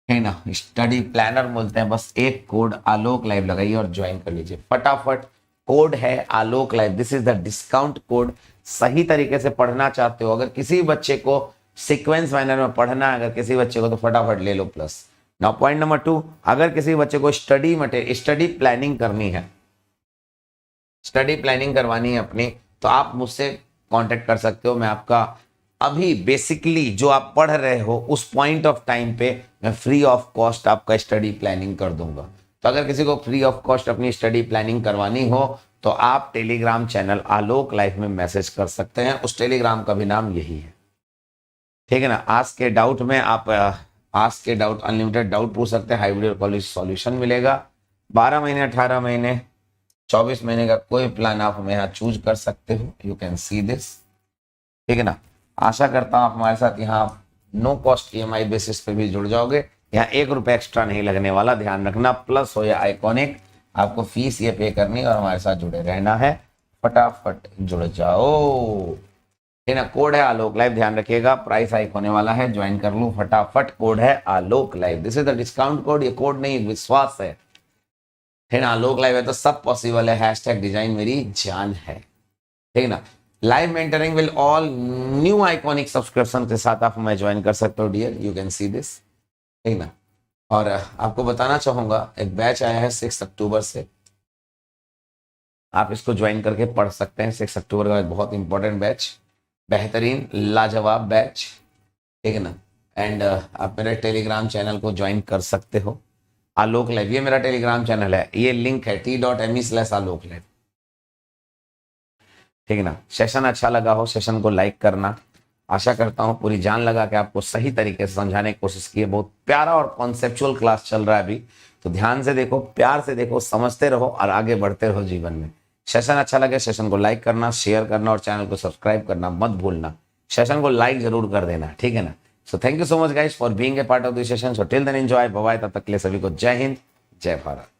है ना, स्टडी प्लानर मिलते हैं। बस एक कोड आलोक लाइव लगाइए और ज्वाइन कर लीजिए फटाफट। कोड है Alok live, this is the discount code. सही तरीके से पढ़ना चाहते हो, अगर किसी बच्चे को सीक्वेंस मैनर में पढ़ना है, अगर किसी बच्चे को, तो फटाफट ले लो प्लस। नाउ पॉइंट नंबर 2, अगर किसी बच्चे को स्टडी प्लानिंग करनी है, स्टडी प्लानिंग करवानी है अपनी, तो आप मुझसे कांटेक्ट कर सकते हो। मैं आपका अभी बेसिकली जो आप पढ़ रहे हो उस पॉइंट ऑफ टाइम पे मैं फ्री ऑफ कॉस्ट आपका स्टडी प्लानिंग कर दूंगा। तो अगर किसी को फ्री ऑफ कॉस्ट अपनी स्टडी प्लानिंग करवानी हो तो आप टेलीग्राम चैनल आलोक लाइफ में मैसेज कर सकते हैं। उस टेलीग्राम का भी नाम यही है, ठीक है ना। आज के डाउट में आप आज के डाउट अनलिमिटेड डाउट पूछ सकते हैं, हाइब्रिड कॉलेज सॉल्यूशन मिलेगा। 12 महीने, 18 महीने, 24 महीने का कोई प्लान आप हमें यहाँ चूज कर सकते हो। यू कैन सी दिस, ठीक है ना। आशा करता हूँ आप हमारे साथ यहाँ नो कॉस्ट EMI बेसिस पे भी जुड़ जाओगे। यहाँ 1 रुपये एक्स्ट्रा नहीं लगने वाला, ध्यान रखना। प्लस हो या आइकॉनिक, आपको फीस ये पे करनी और हमारे साथ जुड़े रहना है। फटाफट जुड़ जाओ, ठीक है ना। कोड है आलोक लाइव, ध्यान रखिएगा। प्राइस हाइक होने वाला है, ज्वाइन कर लूँ फटाफट। कोड है Alok live, this is the discount code. ये कोड नहीं, विश्वास है ना। आलोक लाइव है तो सब पॉसिबल है। हैशटैग डिजाइन मेरी जान है, ठीक है ना। Live mentoring will all new iconic subscription के साथ आप हमें ज्वाइन कर सकते हो dear, you can see this, ठीक ना। और आपको बताना चाहूंगा एक बैच आया है 6 अक्टूबर से, आप इसको ज्वाइन करके पढ़ सकते हैं। 6 अक्टूबर का बहुत इंपॉर्टेंट बैच, बेहतरीन लाजवाब बैच, ठीक है ना। एंड आप मेरे टेलीग्राम चैनल को ज्वाइन कर सकते हो, आलोक लाइव। ये मेरा टेलीग्राम चैनल है, ये लिंक है t.me/आलोक लाइव, ठीक है ना। सेशन अच्छा लगा हो, सेशन को लाइक करना। आशा करता हूँ पूरी जान लगा के आपको सही तरीके से समझाने की कोशिश की है। बहुत प्यारा और कॉन्सेप्चुअल क्लास चल रहा है अभी, तो ध्यान से देखो, प्यार से देखो, समझते रहो और आगे बढ़ते रहो जीवन में। सेशन अच्छा लगे, सेशन को लाइक करना, शेयर करना और चैनल को सब्सक्राइब करना मत भूलना। सेशन को लाइक जरूर कर देना, ठीक है ना। So thank you so much guys for being a part of this session. So till then enjoy, bye bye. तब तक के लिए सभी को जय हिंद, जय भारत।